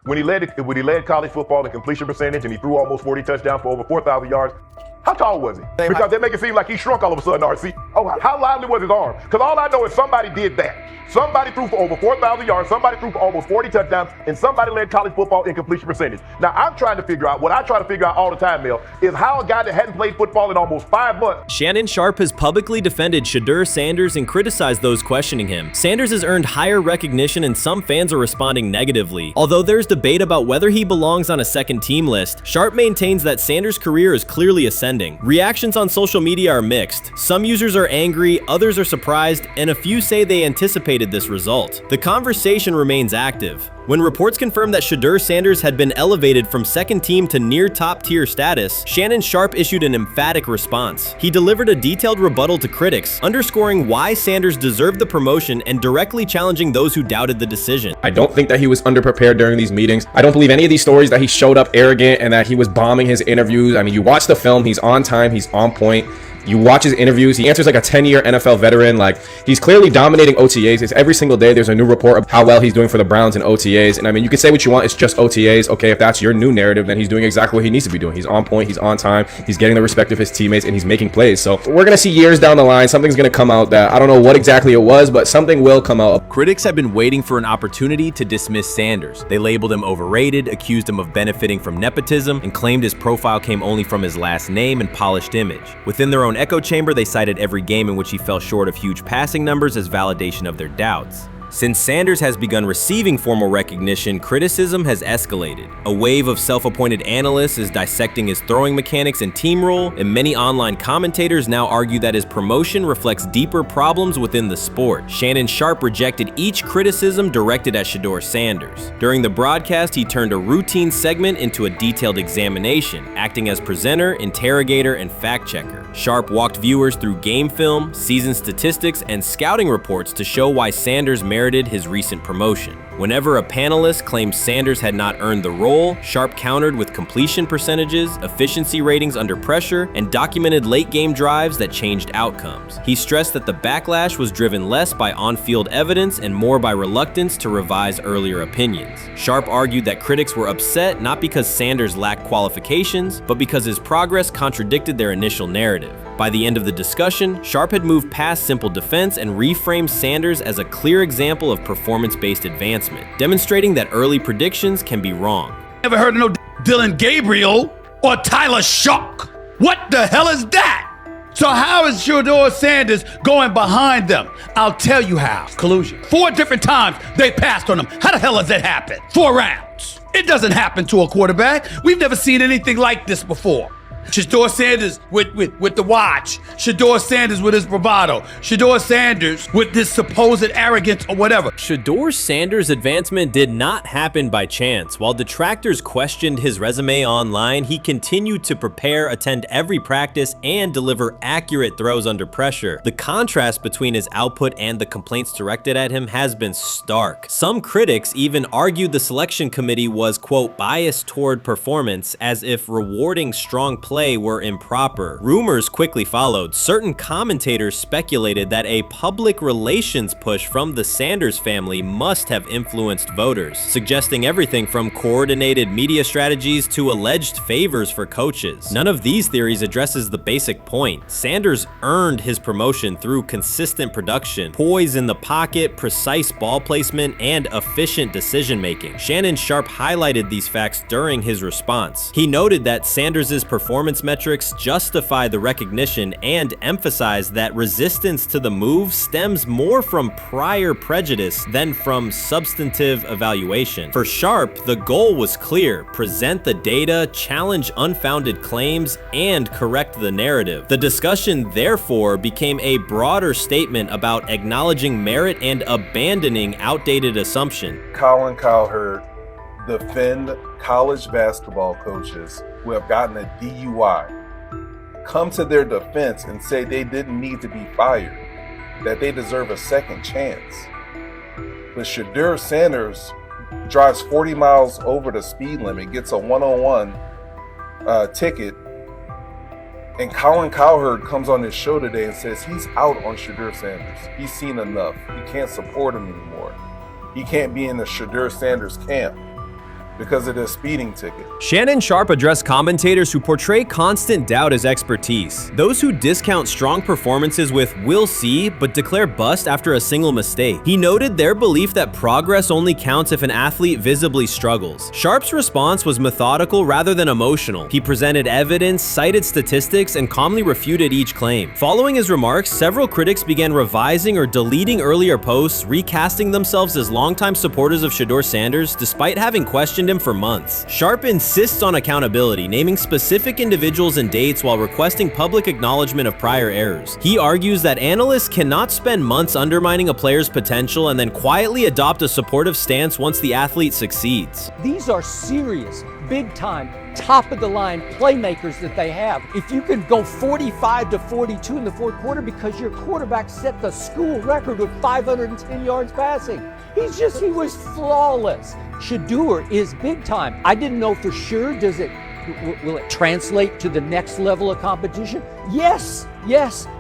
when he led college football in completion percentage and he threw almost 40 touchdowns for over 4,000 yards, how tall was he? Because they make it seem like he shrunk all of a sudden, RC. Oh, how lively was his arm? Because all I know is somebody did that. Somebody threw for over 4,000 yards, somebody threw for almost 40 touchdowns, and somebody led college football in completion percentage. Now, I'm trying to figure out, what I try to figure out all the time, Mel, is how a guy that hadn't played football in almost 5 months. Shannon Sharpe has publicly defended SHEDEUR Sanders and criticized those questioning him. Sanders has earned higher recognition and some fans are responding negatively. Although there's debate about whether he belongs on a second team list, Sharpe maintains that Sanders' career is clearly ascending. Reactions on social media are mixed. Some users are angry, others are surprised, and a few say they anticipated this result. The conversation remains active. When reports confirmed that SHEDEUR Sanders had been elevated from second team to near top tier status, Shannon Sharpe issued an emphatic response. He delivered a detailed rebuttal to critics, underscoring why Sanders deserved the promotion and directly challenging those who doubted the decision. I don't think that he was underprepared during these meetings. I don't believe any of these stories that he showed up arrogant and that he was bombing his interviews. I mean, you watch the film, he's on time, he's on point. You watch his interviews, he answers like a 10-year NFL veteran. Like, he's clearly dominating OTAs. It's every single day there's a new report of how well he's doing for the Browns in OTAs. And I mean, you can say what you want, it's just OTAs. Okay, if that's your new narrative, then he's doing exactly what he needs to be doing. He's on point, he's on time, he's getting the respect of his teammates, and he's making plays. So we're gonna see years down the line, something's gonna come out that I don't know what exactly it was, but something will come out. Critics have been waiting for an opportunity to dismiss Sanders. They labeled him overrated, accused him of benefiting from nepotism, and claimed his profile came only from his last name and polished image. Within their own echo chamber, they cited every game in which he fell short of huge passing numbers as validation of their doubts. Since Sanders has begun receiving formal recognition, criticism has escalated. A wave of self-appointed analysts is dissecting his throwing mechanics and team role, and many online commentators now argue that his promotion reflects deeper problems within the sport. Shannon Sharpe rejected each criticism directed at SHEDEUR Sanders. During the broadcast, he turned a routine segment into a detailed examination, acting as presenter, interrogator, and fact-checker. Sharpe walked viewers through game film, season statistics, and scouting reports to show why Sanders merited his recent promotion. Whenever a panelist claimed Sanders had not earned the role, Sharpe countered with completion percentages, efficiency ratings under pressure, and documented late-game drives that changed outcomes. He stressed that the backlash was driven less by on-field evidence and more by reluctance to revise earlier opinions. Sharpe argued that critics were upset not because Sanders lacked qualifications, but because his progress contradicted their initial narrative. By the end of the discussion, Sharpe had moved past simple defense and reframed Sanders as a clear example of performance-based advancement, demonstrating that early predictions can be wrong. Never heard of no Dylan Gabriel or Tyler Shock. What the hell is that? So how is SHEDEUR Sanders going behind them? I'll tell you how. Collusion. 4 different times they passed on him. How the hell does that happen? 4 rounds. It doesn't happen to a quarterback. We've never seen anything like this before. SHEDEUR Sanders with the watch. SHEDEUR Sanders with his bravado. SHEDEUR Sanders with this supposed arrogance or whatever. SHEDEUR Sanders' advancement did not happen by chance. While detractors questioned his resume online, he continued to prepare, attend every practice, and deliver accurate throws under pressure. The contrast between his output and the complaints directed at him has been stark. Some critics even argued the selection committee was, quote, biased toward performance, as if rewarding strong play were improper. Rumors quickly followed. Certain commentators speculated that a public relations push from the Sanders family must have influenced voters, suggesting everything from coordinated media strategies to alleged favors for coaches. None of these theories addresses the basic point. Sanders earned his promotion through consistent production, poise in the pocket, precise ball placement, and efficient decision-making. Shannon Sharpe highlighted these facts during his response. He noted that Sanders' performance metrics justify the recognition and emphasize that resistance to the move stems more from prior prejudice than from substantive evaluation. For Sharpe, the goal was clear: present the data, challenge unfounded claims, and correct the narrative. The discussion therefore became a broader statement about acknowledging merit and abandoning outdated assumption. Colin Cowherd defend college basketball coaches who have gotten a DUI, come to their defense and say they didn't need to be fired, that they deserve a second chance. But SHEDEUR Sanders drives 40 miles over the speed limit, gets a one-on-one ticket, and Colin Cowherd comes on his show today and says he's out on SHEDEUR Sanders. He's seen enough. He can't support him anymore. He can't be in the SHEDEUR Sanders camp. because of their speeding ticket. Shannon Sharpe addressed commentators who portray constant doubt as expertise. Those who discount strong performances with "we'll see" but declare bust after a single mistake. He noted their belief that progress only counts if an athlete visibly struggles. Sharpe's response was methodical rather than emotional. He presented evidence, cited statistics, and calmly refuted each claim. Following his remarks, several critics began revising or deleting earlier posts, recasting themselves as longtime supporters of SHEDEUR Sanders despite having questioned him for months. Sharpe insists on accountability, naming specific individuals and dates while requesting public acknowledgement of prior errors. He argues that analysts cannot spend months undermining a player's potential and then quietly adopt a supportive stance once the athlete succeeds. These are serious, big-time, top-of-the-line playmakers that they have. If you can go 45-42 in the fourth quarter because your quarterback set the school record with 510 yards passing. He was flawless. SHEDEUR is big time. I didn't know for sure, will it translate to the next level of competition? Yes,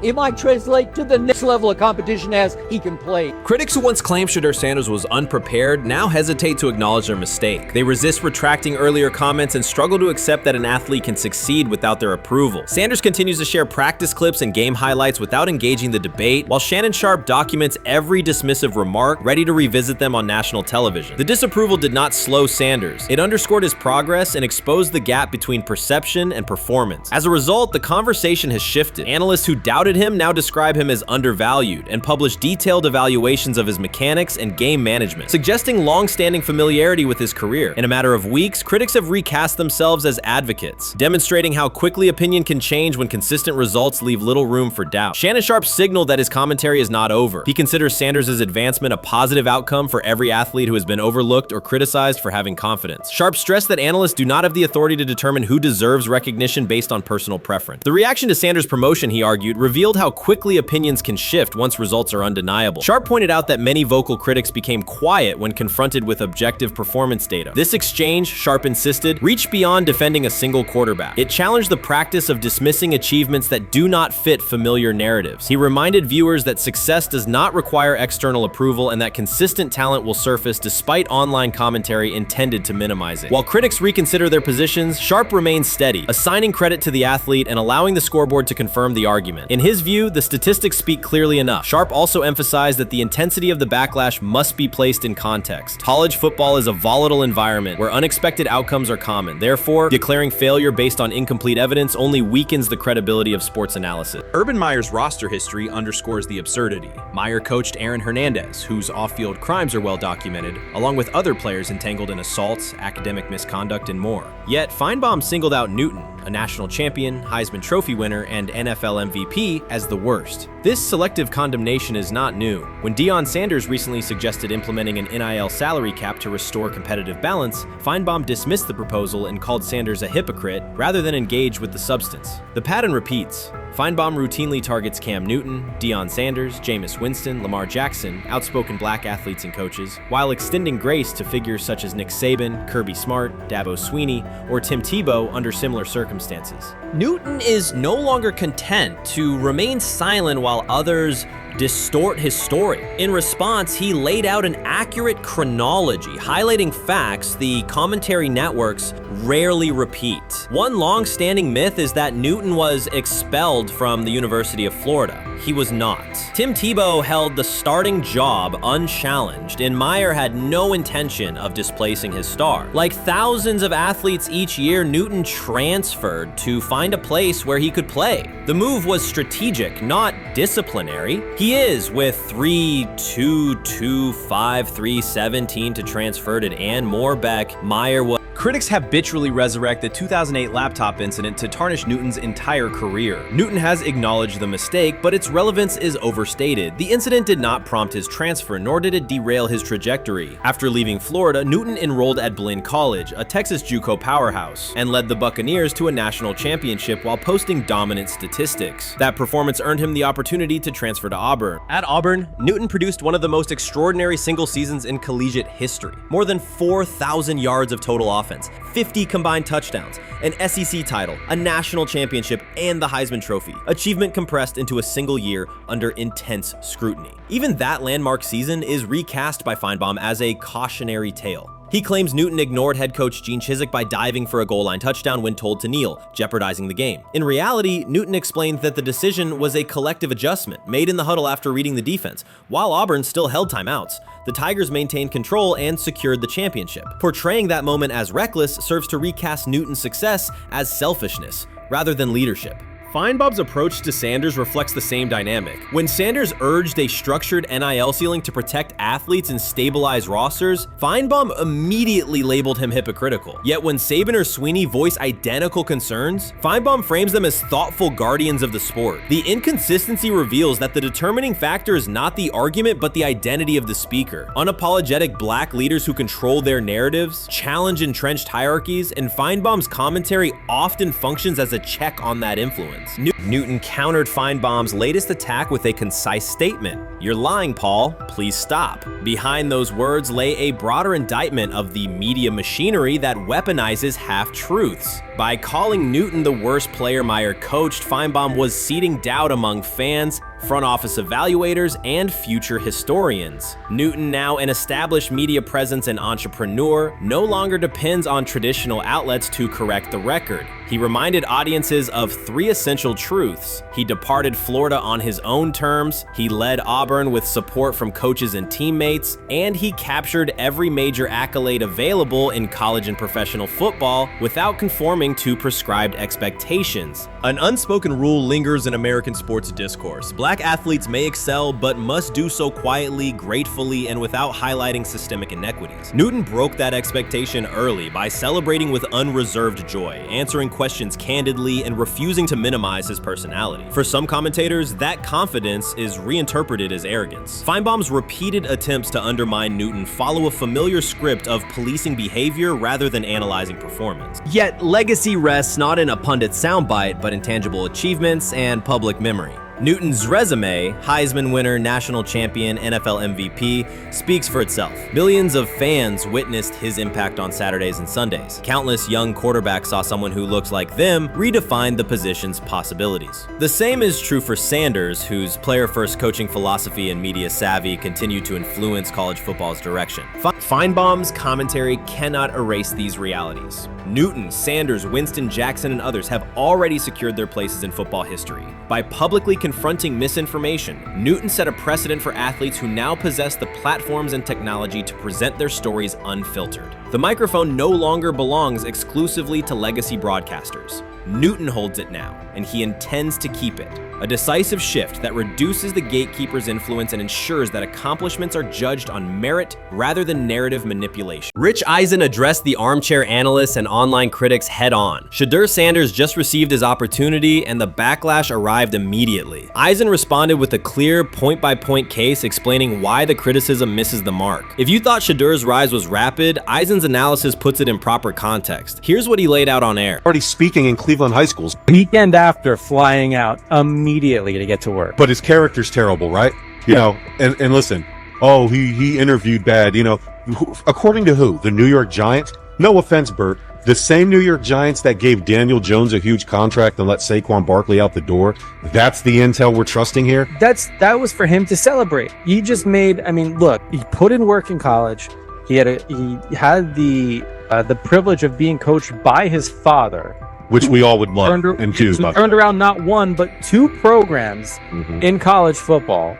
it might translate to the next level of competition as he can play. Critics who once claimed SHEDEUR Sanders was unprepared now hesitate to acknowledge their mistake. They resist retracting earlier comments and struggle to accept that an athlete can succeed without their approval. Sanders continues to share practice clips and game highlights without engaging the debate, while Shannon Sharpe documents every dismissive remark, ready to revisit them on national television. The disapproval did not slow Sanders. It underscored his progress and exposed the gap between perception and performance. As a result, the conversation has shifted. Analysts who doubted him now describe him as undervalued and publish detailed evaluations of his mechanics and game management, suggesting long-standing familiarity with his career. In a matter of weeks, critics have recast themselves as advocates, demonstrating how quickly opinion can change when consistent results leave little room for doubt. Shannon Sharpe signaled that his commentary is not over. He considers Sanders' advancement a positive outcome for every athlete who has been overlooked or criticized for having confidence. Sharpe stressed that analysts do not have the authority to determine who deserves recognition based on personal preference. The reaction to Sanders' promotion, he argued, revealed how quickly opinions can shift once results are undeniable. Sharpe pointed out that many vocal critics became quiet when confronted with objective performance data. This exchange, Sharpe insisted, reached beyond defending a single quarterback. It challenged the practice of dismissing achievements that do not fit familiar narratives. He reminded viewers that success does not require external approval and that consistent talent will surface despite online commentary intended to minimize it. While critics reconsider their positions, Sharpe remains steady, assigning credit to the athlete and allowing the scoreboard to confirm the argument. In his view, the statistics speak clearly enough. Sharpe also emphasized that the intensity of the backlash must be placed in context. College football is a volatile environment where unexpected outcomes are common. Therefore, declaring failure based on incomplete evidence only weakens the credibility of sports analysis. Urban Meyer's roster history underscores the absurdity. Meyer coached Aaron Hernandez, whose off-field crimes are well documented, along with other players entangled in assaults, academic misconduct, and more. Yet, Feinbaum singled out Newton, a national champion, Heisman Trophy winner, and NFL MVP, as the worst. This selective condemnation is not new. When Deion Sanders recently suggested implementing an NIL salary cap to restore competitive balance, Feinbaum dismissed the proposal and called Sanders a hypocrite rather than engage with the substance. The pattern repeats. Feinbaum routinely targets Cam Newton, Deion Sanders, Jameis Winston, Lamar Jackson, outspoken black athletes and coaches, while extending grace to figures such as Nick Saban, Kirby Smart, Dabo Swinney, or Tim Tebow under similar circumstances. Newton is no longer content to remain silent while others distort his story. In response, he laid out an accurate chronology, highlighting facts the commentary networks rarely repeat. One long-standing myth is that Newton was expelled from the University of Florida. He was not. Tim Tebow held the starting job unchallenged, and Meyer had no intention of displacing his star. Like thousands of athletes each year, Newton transferred to find a place where he could play. The move was strategic, not disciplinary. He is with 3-2-2-5-3-17 to transfer to and Moorbeck. Meyer was. Critics habitually resurrect the 2008 laptop incident to tarnish Newton's entire career. Newton has acknowledged the mistake, but its relevance is overstated. The incident did not prompt his transfer, nor did it derail his trajectory. After leaving Florida, Newton enrolled at Blinn College, a Texas JUCO powerhouse, and led the Buccaneers to a national championship while posting dominant statistics. That performance earned him the opportunity to transfer to Auburn. At Auburn, Newton produced one of the most extraordinary single seasons in collegiate history. More than 4,000 yards of total offense, 50 combined touchdowns, an SEC title, a national championship, and the Heisman Trophy. Achievement compressed into a single year under intense scrutiny. Even that landmark season is recast by Feinbaum as a cautionary tale. He claims Newton ignored head coach Gene Chizik by diving for a goal line touchdown when told to kneel, jeopardizing the game. In reality, Newton explained that the decision was a collective adjustment made in the huddle after reading the defense, while Auburn still held timeouts. The Tigers maintained control and secured the championship. Portraying that moment as reckless serves to recast Newton's success as selfishness, rather than leadership. Feinbaum's approach to Sanders reflects the same dynamic. When Sanders urged a structured NIL ceiling to protect athletes and stabilize rosters, Feinbaum immediately labeled him hypocritical. Yet when Saban or Sweeney voice identical concerns, Feinbaum frames them as thoughtful guardians of the sport. The inconsistency reveals that the determining factor is not the argument but the identity of the speaker. Unapologetic black leaders who control their narratives, challenge entrenched hierarchies, and Feinbaum's commentary often functions as a check on that influence. Newton countered Feinbaum's latest attack with a concise statement. "You're lying, Paul. Please stop." Behind those words lay a broader indictment of the media machinery that weaponizes half-truths. By calling Newton the worst player Meyer coached, Feinbaum was seeding doubt among fans, front office evaluators, and future historians. Newton, now an established media presence and entrepreneur, no longer depends on traditional outlets to correct the record. He reminded audiences of three essential truths. He departed Florida on his own terms, he led Auburn with support from coaches and teammates, and he captured every major accolade available in college and professional football without conforming to prescribed expectations. An unspoken rule lingers in American sports discourse. Black athletes may excel, but must do so quietly, gratefully, and without highlighting systemic inequities. Newton broke that expectation early by celebrating with unreserved joy, answering questions candidly, and refusing to minimize his personality. For some commentators, that confidence is reinterpreted as arrogance. Feinbaum's repeated attempts to undermine Newton follow a familiar script of policing behavior rather than analyzing performance. Yet, legacy rests not in a pundit soundbite, but in tangible achievements and public memory. Newton's resume, Heisman winner, national champion, NFL MVP, speaks for itself. Millions of fans witnessed his impact on Saturdays and Sundays. Countless young quarterbacks saw someone who looked like them redefine the position's possibilities. The same is true for Sanders, whose player-first coaching philosophy and media savvy continue to influence college football's direction. Feinbaum's commentary cannot erase these realities. Newton, Sanders, Winston, Jackson, and others have already secured their places in football history. By publicly confronting misinformation, Newton set a precedent for athletes who now possess the platforms and technology to present their stories unfiltered. The microphone no longer belongs exclusively to legacy broadcasters. Newton holds it now, and he intends to keep it. A decisive shift that reduces the gatekeeper's influence and ensures that accomplishments are judged on merit rather than narrative manipulation. Rich Eisen addressed the armchair analysts and online critics head-on. SHEDEUR Sanders just received his opportunity, and the backlash arrived immediately. Eisen responded with a clear, point-by-point case explaining why the criticism misses the mark. If you thought SHEDEUR's rise was rapid, Eisen's analysis puts it in proper context. Here's what he laid out on air. Already speaking in Cleveland high schools. Weekend after, flying out immediately to get to work. But his character's terrible, right? You know, and listen, oh, he interviewed bad, you know. According to who? The New York Giants? No offense, Bert. The same New York Giants that gave Daniel Jones a huge contract and let Saquon Barkley out the door, that's the intel we're trusting here? That was for him to celebrate. He just made, I mean, look, he put in work in college. He had the privilege of being coached by his father, which we all would love and do. Turned around not one, but two programs in college football.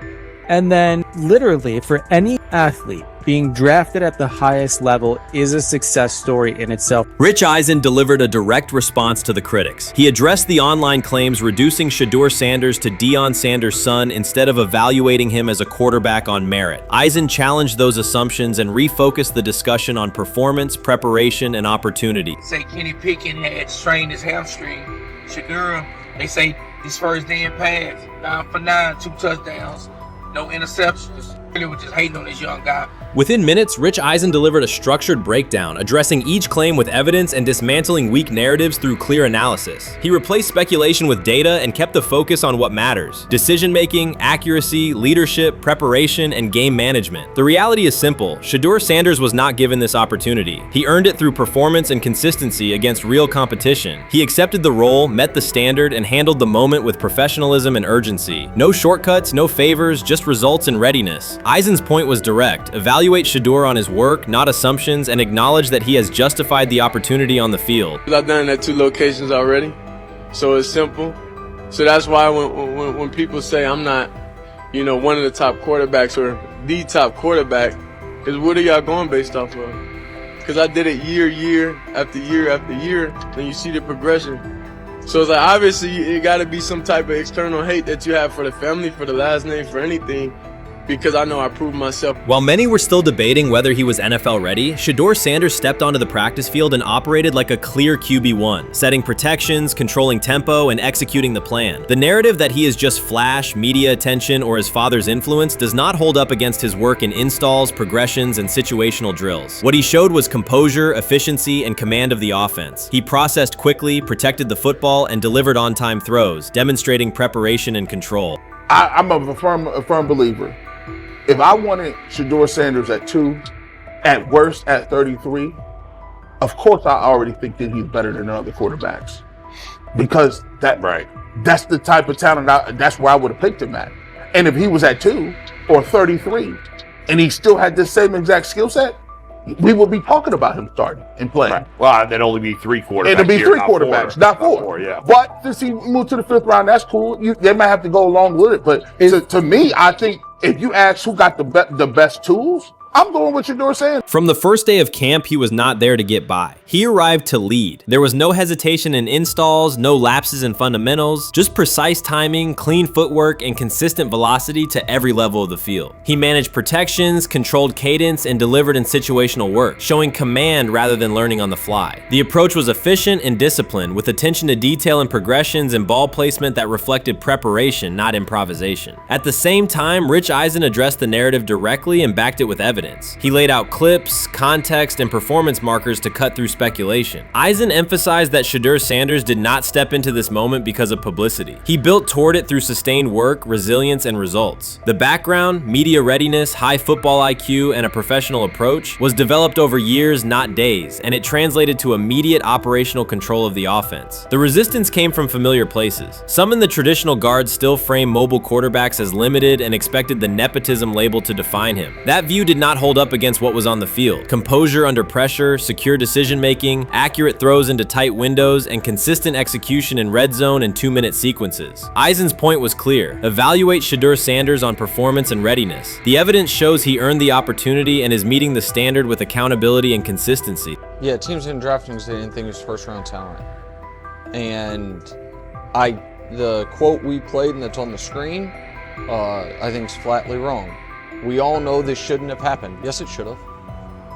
And then literally for any athlete, being drafted at the highest level is a success story in itself. Rich Eisen delivered a direct response to the critics. He addressed the online claims reducing SHEDEUR Sanders to Deion Sanders' son instead of evaluating him as a quarterback on merit. Eisen challenged those assumptions and refocused the discussion on performance, preparation, and opportunity. Say Kenny Pickett had strained his hamstring. SHEDEUR, they say his first day in pass, 9 for 9, 2 touchdowns, no interceptions. Really was just hating on this young guy. Within minutes, Rich Eisen delivered a structured breakdown, addressing each claim with evidence and dismantling weak narratives through clear analysis. He replaced speculation with data and kept the focus on what matters: decision-making, accuracy, leadership, preparation, and game management. The reality is simple. SHEDEUR Sanders was not given this opportunity. He earned it through performance and consistency against real competition. He accepted the role, met the standard, and handled the moment with professionalism and urgency. No shortcuts, no favors, just results and readiness. Eisen's point was direct. Evaluate evaluate SHEDEUR on his work, not assumptions, and acknowledge that he has justified the opportunity on the field. I've done it at 2 locations already, so it's simple. So that's why when people say I'm not, you know, one of the top quarterbacks or the top quarterback, is what are y'all going based off of? Because I did it year after year after year, and you see the progression. So it's like, obviously, it got to be some type of external hate that you have for the family, for the last name, for anything, because I know I proved myself. While many were still debating whether he was NFL ready, SHEDEUR Sanders stepped onto the practice field and operated like a clear QB1, setting protections, controlling tempo, and executing the plan. The narrative that he is just flash, media attention, or his father's influence does not hold up against his work in installs, progressions, and situational drills. What he showed was composure, efficiency, and command of the offense. He processed quickly, protected the football, and delivered on-time throws, demonstrating preparation and control. I'm a firm believer. If I wanted SHEDEUR Sanders at 2, at worst at 33, of course I already think that he's better than other quarterbacks, because that's the type of talent. That's where I would have picked him at. And if he was at 2 or 33, and he still had the same exact skill set, we would be talking about him starting and playing. Right. Well, there'd only be 3 quarterbacks. It'd be 3 quarterbacks, not 4. 4, yeah. But since he moved to the 5th round, that's cool. They might have to go along with it. But to me, I think if you ask who got the best tools, I'm going with SHEDEUR Sanders. From the first day of camp, he was not there to get by. He arrived to lead. There was no hesitation in installs, no lapses in fundamentals, just precise timing, clean footwork, and consistent velocity to every level of the field. He managed protections, controlled cadence, and delivered in situational work, showing command rather than learning on the fly. The approach was efficient and disciplined, with attention to detail and progressions and ball placement that reflected preparation, not improvisation. At the same time, Rich Eisen addressed the narrative directly and backed it with evidence. He laid out clips, context, and performance markers to cut through speculation. Eisen emphasized that SHEDEUR Sanders did not step into this moment because of publicity. He built toward it through sustained work, resilience, and results. The background, media readiness, high football IQ, and a professional approach was developed over years, not days, and it translated to immediate operational control of the offense. The resistance came from familiar places. Some in the traditional guard still frame mobile quarterbacks as limited and expected the nepotism label to define him. That view did not hold up against what was on the field. Composure under pressure, secure decision-making, accurate throws into tight windows, and consistent execution in red zone and 2-minute sequences. Eisen's point was clear. Evaluate SHEDEUR Sanders on performance and readiness. The evidence shows he earned the opportunity and is meeting the standard with accountability and consistency. Yeah, teams didn't draft him because they didn't think he was first-round talent. And the quote we played and that's on the screen, I think is flatly wrong. We all know this shouldn't have happened. Yes, it should have.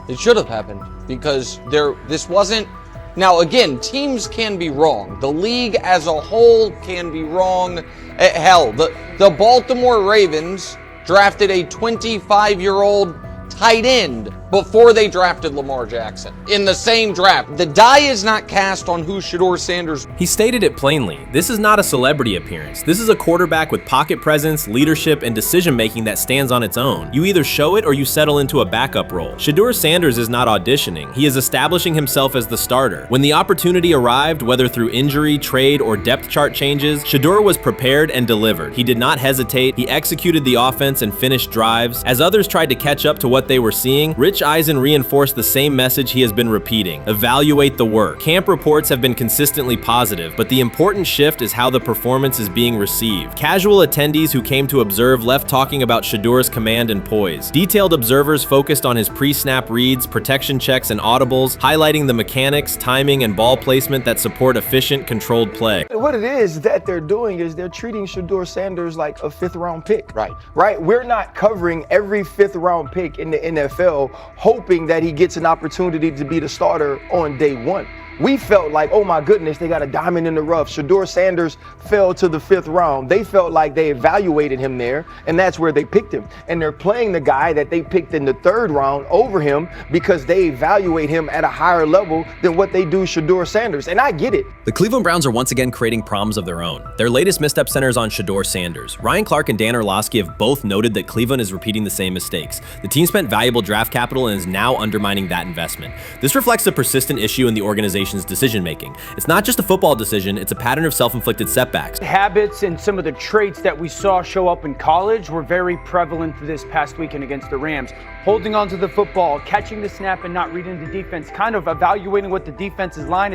It should have happened because this wasn't. Now, again, teams can be wrong. The league as a whole can be wrong. Hell, the Baltimore Ravens drafted a 25-year-old tight end before they drafted Lamar Jackson in the same draft. The die is not cast on who SHEDEUR Sanders. He stated it plainly. This is not a celebrity appearance. This is a quarterback with pocket presence, leadership, and decision-making that stands on its own. You either show it or you settle into a backup role. SHEDEUR Sanders is not auditioning. He is establishing himself as the starter. When the opportunity arrived, whether through injury, trade, or depth chart changes, SHEDEUR was prepared and delivered. He did not hesitate. He executed the offense and finished drives. As others tried to catch up to what they were seeing, Rich Eisen reinforced the same message he has been repeating: evaluate the work. Camp reports have been consistently positive, but the important shift is how the performance is being received. Casual attendees who came to observe left talking about SHEDEUR's command and poise. Detailed observers focused on his pre-snap reads, protection checks, and audibles, highlighting the mechanics, timing, and ball placement that support efficient, controlled play. What it is that they're doing is they're treating SHEDEUR Sanders like a 5th-round pick. Right? We're not covering every 5th-round pick in the NFL hoping that he gets an opportunity to be the starter on day 1. We felt like, oh my goodness, they got a diamond in the rough. SHEDEUR Sanders fell to the 5th round. They felt like they evaluated him there, and that's where they picked him. And they're playing the guy that they picked in the 3rd round over him because they evaluate him at a higher level than what they do SHEDEUR Sanders. And I get it. The Cleveland Browns are once again creating problems of their own. Their latest misstep centers on SHEDEUR Sanders. Ryan Clark and Dan Orlovsky have both noted that Cleveland is repeating the same mistakes. The team spent valuable draft capital and is now undermining that investment. This reflects a persistent issue in the organization organization's decision-making. It's not just a football decision, it's a pattern of self-inflicted setbacks. Habits and some of the traits that we saw show up in college were very prevalent this past weekend against the Rams. Holding on to the football, catching the snap and not reading the defense, kind of evaluating what the defensive line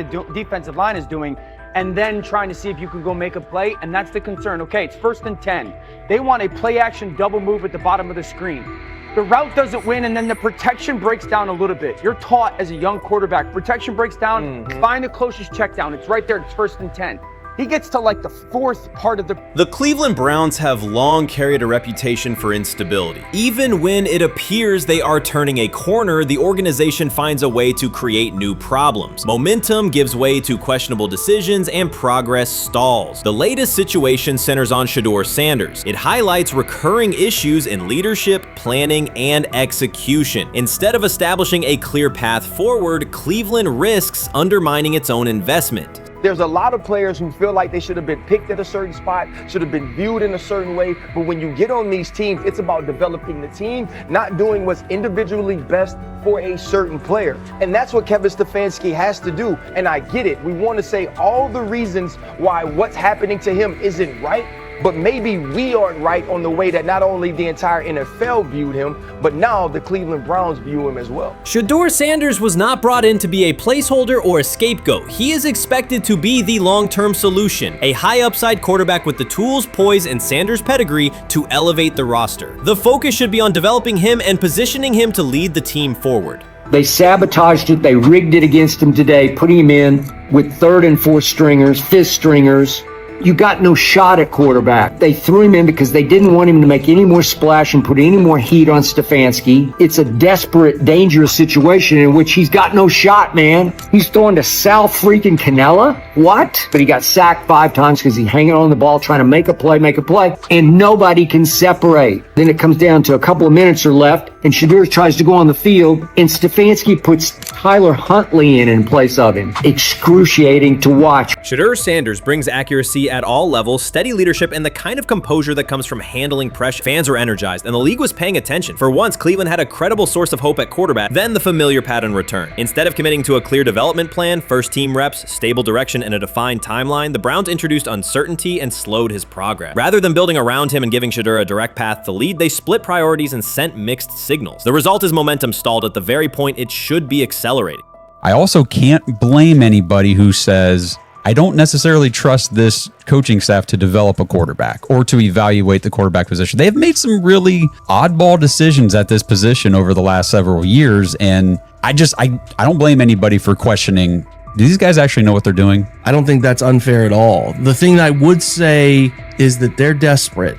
is doing, and then trying to see if you can go make a play, and that's the concern. Okay, it's 1st and 10. They want a play-action double move at the bottom of the screen. The route doesn't win, and then the protection breaks down a little bit. You're taught as a young quarterback, protection breaks down, find the closest check down. It's right there, it's 1st and 10. He gets to like the 4th part of the... The Cleveland Browns have long carried a reputation for instability. Even when it appears they are turning a corner, the organization finds a way to create new problems. Momentum gives way to questionable decisions and progress stalls. The latest situation centers on SHEDEUR Sanders. It highlights recurring issues in leadership, planning, and execution. Instead of establishing a clear path forward, Cleveland risks undermining its own investment. There's a lot of players who feel like they should have been picked at a certain spot, should have been viewed in a certain way. But when you get on these teams, it's about developing the team, not doing what's individually best for a certain player. And that's what Kevin Stefanski has to do. And I get it. We want to say all the reasons why what's happening to him isn't right. But maybe we aren't right on the way that not only the entire NFL viewed him, but now the Cleveland Browns view him as well. SHEDEUR Sanders was not brought in to be a placeholder or a scapegoat. He is expected to be the long-term solution, a high-upside quarterback with the tools, poise, and Sanders' pedigree to elevate the roster. The focus should be on developing him and positioning him to lead the team forward. They sabotaged it. They rigged it against him today, putting him in with 3rd and 4th stringers, 5th stringers. You got no shot at quarterback. They threw him in because they didn't want him to make any more splash and put any more heat on Stefanski. It's a desperate, dangerous situation in which he's got no shot, man. He's throwing to Sal freaking Canella. What? But he got sacked 5 times because he's hanging on the ball trying to make a play, and nobody can separate. Then it comes down to a couple of minutes are left, and SHEDEUR tries to go on the field, and Stefanski puts Tyler Huntley in place of him. Excruciating to watch. SHEDEUR Sanders brings accuracy at all levels, steady leadership, and the kind of composure that comes from handling pressure. Fans were energized, and the league was paying attention. For once, Cleveland had a credible source of hope at quarterback, then the familiar pattern returned. Instead of committing to a clear development plan, first-team reps, stable direction, and a defined timeline, the Browns introduced uncertainty and slowed his progress. Rather than building around him and giving SHEDEUR a direct path to lead, they split priorities and sent mixed signals. The result is momentum stalled at the very point it should be accelerating. I also can't blame anybody who says, I don't necessarily trust this coaching staff to develop a quarterback or to evaluate the quarterback position. They've made some really oddball decisions at this position over the last several years, and I don't blame anybody for questioning, do these guys actually know what they're doing? I don't think that's unfair at all. The thing I would say is that they're desperate.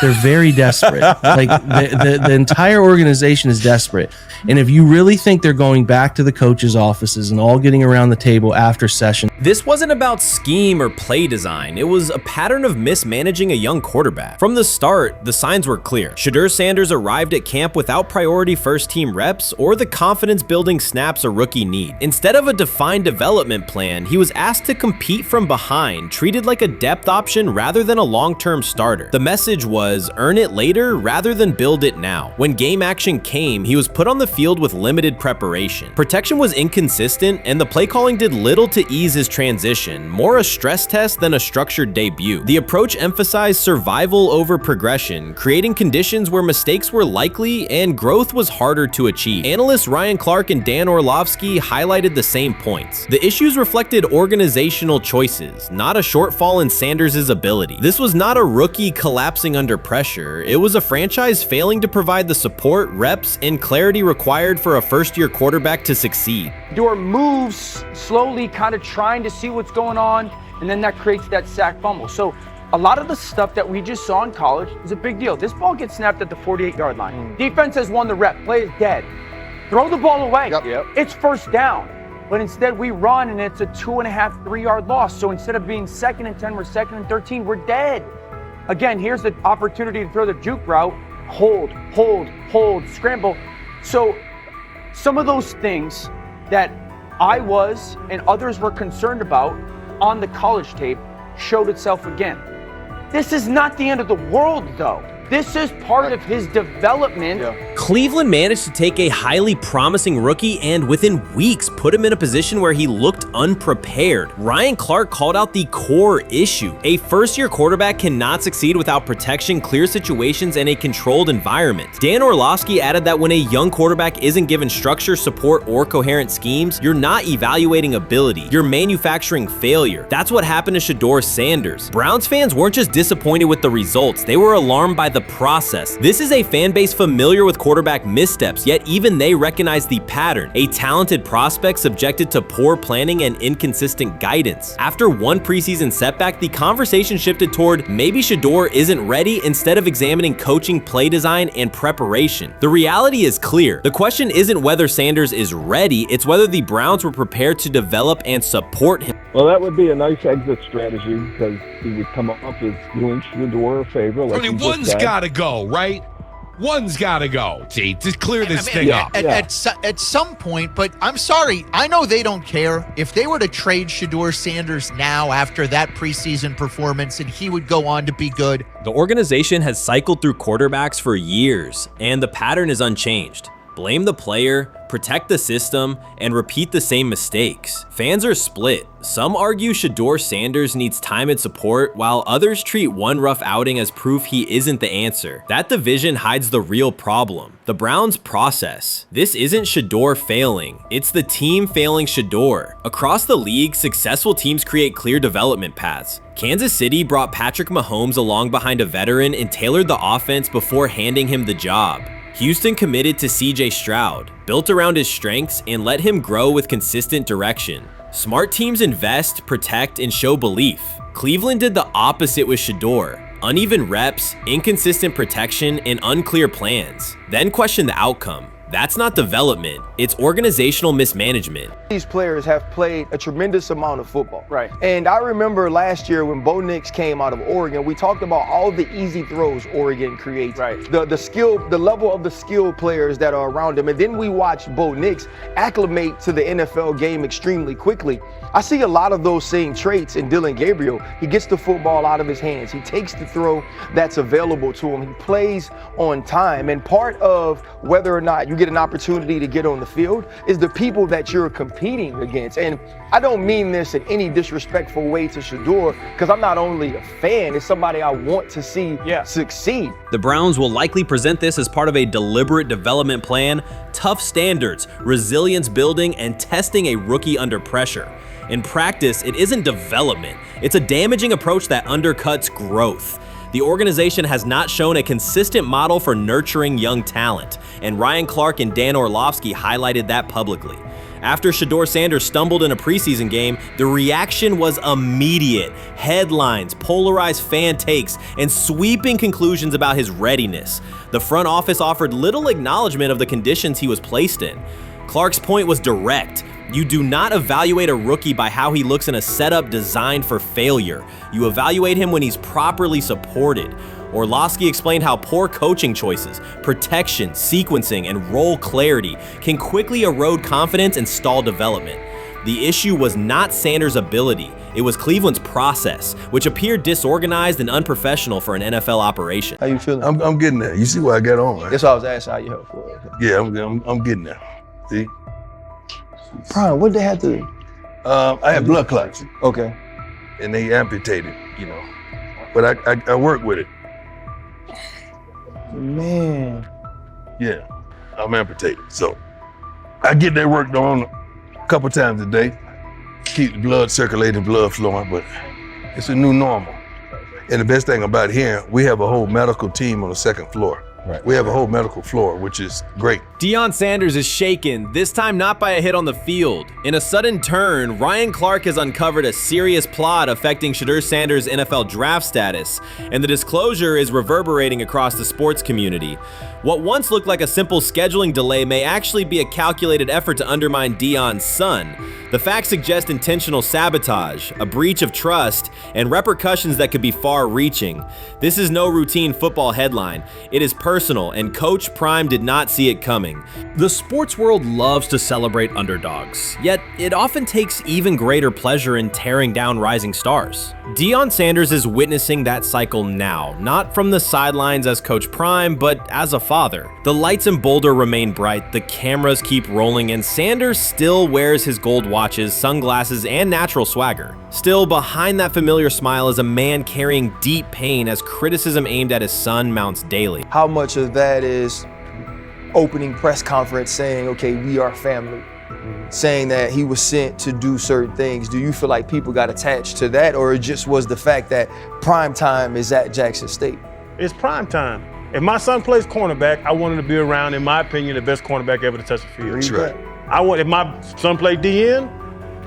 They're very desperate. Like the entire organization is desperate. And if you really think they're going back to the coaches' offices and all getting around the table after session. This wasn't about scheme or play design. It was a pattern of mismanaging a young quarterback. From the start, the signs were clear. SHEDEUR Sanders arrived at camp without priority first-team reps or the confidence-building snaps a rookie need. Instead of a defined development plan, he was asked to compete from behind, treated like a depth option rather than a long-term starter. The message was, earn it later rather than build it now. When game action came, he was put on the field with limited preparation. Protection was inconsistent, and the play calling did little to ease his transition, more a stress test than a structured debut. The approach emphasized survival over progression, creating conditions where mistakes were likely and growth was harder to achieve. Analysts Ryan Clark and Dan Orlovsky highlighted the same points. The issues reflected organizational choices, not a shortfall in Sanders' ability. This was not a rookie collapsing under pressure. It was a franchise failing to provide the support, reps, and clarity required for a first-year quarterback to succeed. SHEDEUR moves slowly, kind of trying to see what's going on, and then that creates that sack fumble. So a lot of the stuff that we just saw in college is a big deal. This ball gets snapped at the 48-yard line. Defense has won the rep. Play is dead. Throw the ball away. It's first down. But instead we run and it's a 2.5, 3-yard loss. So instead of being 2nd and 10, we're 2nd and 13, we're dead. Again, here's the opportunity to throw the juke route. Hold, scramble. So some of those things that I was and others were concerned about on the college tape showed itself again. This is not the end of the world though. This is part of his development. Cleveland managed to take a highly promising rookie and within weeks put him in a position where he looked unprepared. Ryan Clark called out the core issue. A first-year quarterback cannot succeed without protection, clear situations, and a controlled environment. Dan Orlovsky added that when a young quarterback isn't given structure, support, or coherent schemes, you're not evaluating ability, you're manufacturing failure. That's what happened to Shedeur Sanders. Browns fans weren't just disappointed with the results, they were alarmed by the process. This is a fan base familiar with quarterback missteps, yet even they recognize the pattern. A talented prospect subjected to poor planning and inconsistent guidance. After one preseason setback, the conversation shifted toward maybe Shedeur isn't ready instead of examining coaching, play design, and preparation. The reality is clear. The question isn't whether Sanders is ready, it's whether the Browns were prepared to develop and support him. Well, that would be a nice exit strategy because he would come up as doing Shedeur a favor. Like one's got to go, right? One's got to go. See, to clear this thing up. At some point, but I'm sorry, I know they don't care. If they were to trade Shedeur Sanders now after that preseason performance and he would go on to be good. The organization has cycled through quarterbacks for years, and the pattern is unchanged. Blame the player, protect the system, and repeat the same mistakes. Fans are split. Some argue Shedeur Sanders needs time and support, while others treat one rough outing as proof he isn't the answer. That division hides the real problem, the Browns' process. This isn't Shedeur failing, it's the team failing Shedeur. Across the league, successful teams create clear development paths. Kansas City brought Patrick Mahomes along behind a veteran and tailored the offense before handing him the job. Houston committed to CJ Stroud, built around his strengths, and let him grow with consistent direction. Smart teams invest, protect, and show belief. Cleveland did the opposite with Shedeur. Uneven reps, inconsistent protection, and unclear plans. Then question the outcome. That's not development, it's organizational mismanagement. These players have played a tremendous amount of football. Right. And I remember last year when Bo Nix came out of Oregon, we talked about all the easy throws Oregon creates. Right. The level of the skill players that are around him. And then we watched Bo Nix acclimate to the NFL game extremely quickly. I see a lot of those same traits in Dillon Gabriel. He gets the football out of his hands. He takes the throw that's available to him. He plays on time. And part of whether or not you get an opportunity to get on the field is the people that you're competing against. And I don't mean this in any disrespectful way to Shedeur, because I'm not only a fan, it's somebody I want to see succeed. The Browns will likely present this as part of a deliberate development plan, tough standards, resilience building, and testing a rookie under pressure. In practice, it isn't development. It's a damaging approach that undercuts growth. The organization has not shown a consistent model for nurturing young talent, and Ryan Clark and Dan Orlovsky highlighted that publicly. After Shedeur Sanders stumbled in a preseason game, the reaction was immediate. Headlines, polarized fan takes, and sweeping conclusions about his readiness. The front office offered little acknowledgement of the conditions he was placed in. Clark's point was direct. You do not evaluate a rookie by how he looks in a setup designed for failure. You evaluate him when he's properly supported. Orlovsky explained how poor coaching choices, protection, sequencing, and role clarity can quickly erode confidence and stall development. The issue was not Sanders' ability, it was Cleveland's process, which appeared disorganized and unprofessional for an NFL operation. How you feeling? I'm getting there. You see what I got on, right? That's why I was asking how you help for it. Yeah, I'm getting there. See? Brian, what did they have to do? I had blood clots. Okay. And they amputated, you know. But I work with it. Man. Yeah, I'm amputated. So I get that work done a couple times a day. Keep the blood circulating, blood flowing, but it's a new normal. And the best thing about here, we have a whole medical team on the second floor. Right. We have a whole medical floor, which is great. Deion Sanders is shaken, this time not by a hit on the field. In a sudden turn, Ryan Clark has uncovered a serious plot affecting Shedeur Sanders' NFL draft status, and the disclosure is reverberating across the sports community. What once looked like a simple scheduling delay may actually be a calculated effort to undermine Deion's son. The facts suggest intentional sabotage, a breach of trust, and repercussions that could be far-reaching. This is no routine football headline. It is personal, and Coach Prime did not see it coming. The sports world loves to celebrate underdogs, yet it often takes even greater pleasure in tearing down rising stars. Deion Sanders is witnessing that cycle now, not from the sidelines as Coach Prime, but as a father. The lights in Boulder remain bright, the cameras keep rolling, and Sanders still wears his gold watches, sunglasses, and natural swagger. Still, behind that familiar smile is a man carrying deep pain as criticism aimed at his son mounts daily. How much of that is opening press conference saying, okay, we are family, saying that he was sent to do certain things? Do you feel like people got attached to that, or it just was the fact that prime time is at Jackson State? It's prime time. If my son plays cornerback, I want him to be around, in my opinion, the best cornerback ever to touch the field. That's right. If my son played DN,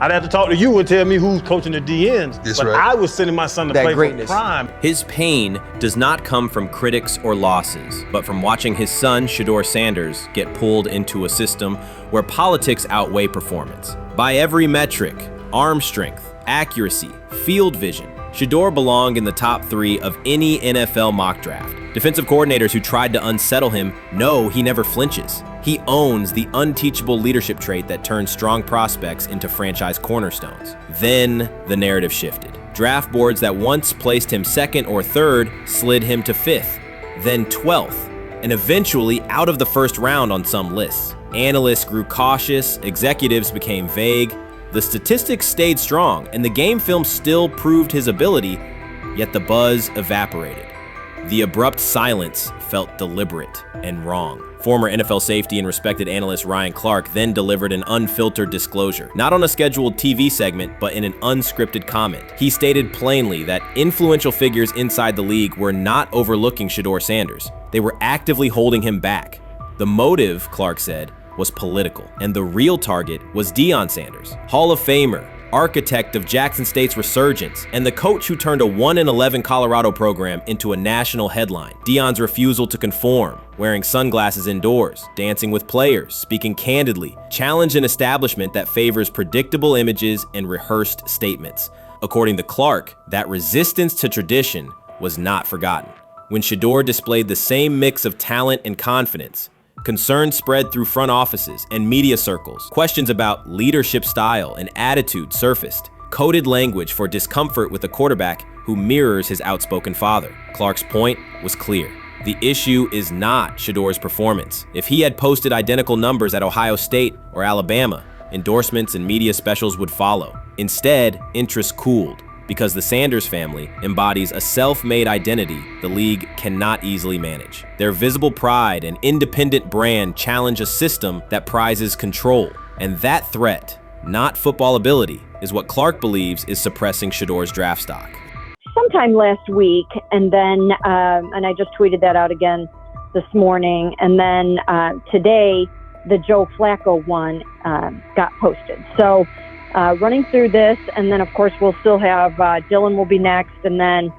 I'd have to talk to you and tell me who's coaching the DNs. That's but right. I was sending my son to play for prime. His pain does not come from critics or losses, but from watching his son, SHEDEUR Sanders, get pulled into a system where politics outweigh performance. By every metric, arm strength, accuracy, field vision, SHEDEUR belonged in the top 3 of any NFL mock draft. Defensive coordinators who tried to unsettle him know he never flinches. He owns the unteachable leadership trait that turns strong prospects into franchise cornerstones. Then the narrative shifted. Draft boards that once placed him 2nd or 3rd slid him to 5th, then 12th, and eventually out of the 1st round on some lists. Analysts grew cautious, executives became vague, the statistics stayed strong, and the game film still proved his ability, yet the buzz evaporated. The abrupt silence felt deliberate and wrong. Former NFL safety and respected analyst Ryan Clark then delivered an unfiltered disclosure, not on a scheduled TV segment, but in an unscripted comment. He stated plainly that influential figures inside the league were not overlooking SHEDEUR Sanders. They were actively holding him back. The motive, Clark said, was political, and the real target was Deion Sanders, Hall of Famer, architect of Jackson State's resurgence, and the coach who turned a 1-11 Colorado program into a national headline. Deion's refusal to conform, wearing sunglasses indoors, dancing with players, speaking candidly, challenged an establishment that favors predictable images and rehearsed statements. According to Clark, that resistance to tradition was not forgotten. When SHEDEUR displayed the same mix of talent and confidence, concern spread through front offices and media circles. Questions about leadership style and attitude surfaced. Coded language for discomfort with a quarterback who mirrors his outspoken father. Clark's point was clear. The issue is not SHEDEUR's performance. If he had posted identical numbers at Ohio State or Alabama, endorsements and media specials would follow. Instead, interest cooled, because the Sanders family embodies a self-made identity the league cannot easily manage. Their visible pride and independent brand challenge a system that prizes control. And that threat, not football ability, is what Clark believes is suppressing SHEDEUR's draft stock. Sometime last week, and then, and I just tweeted that out again this morning, and then today, the Joe Flacco one got posted. So running through this, and then of course we'll still have Dylan will be next, and then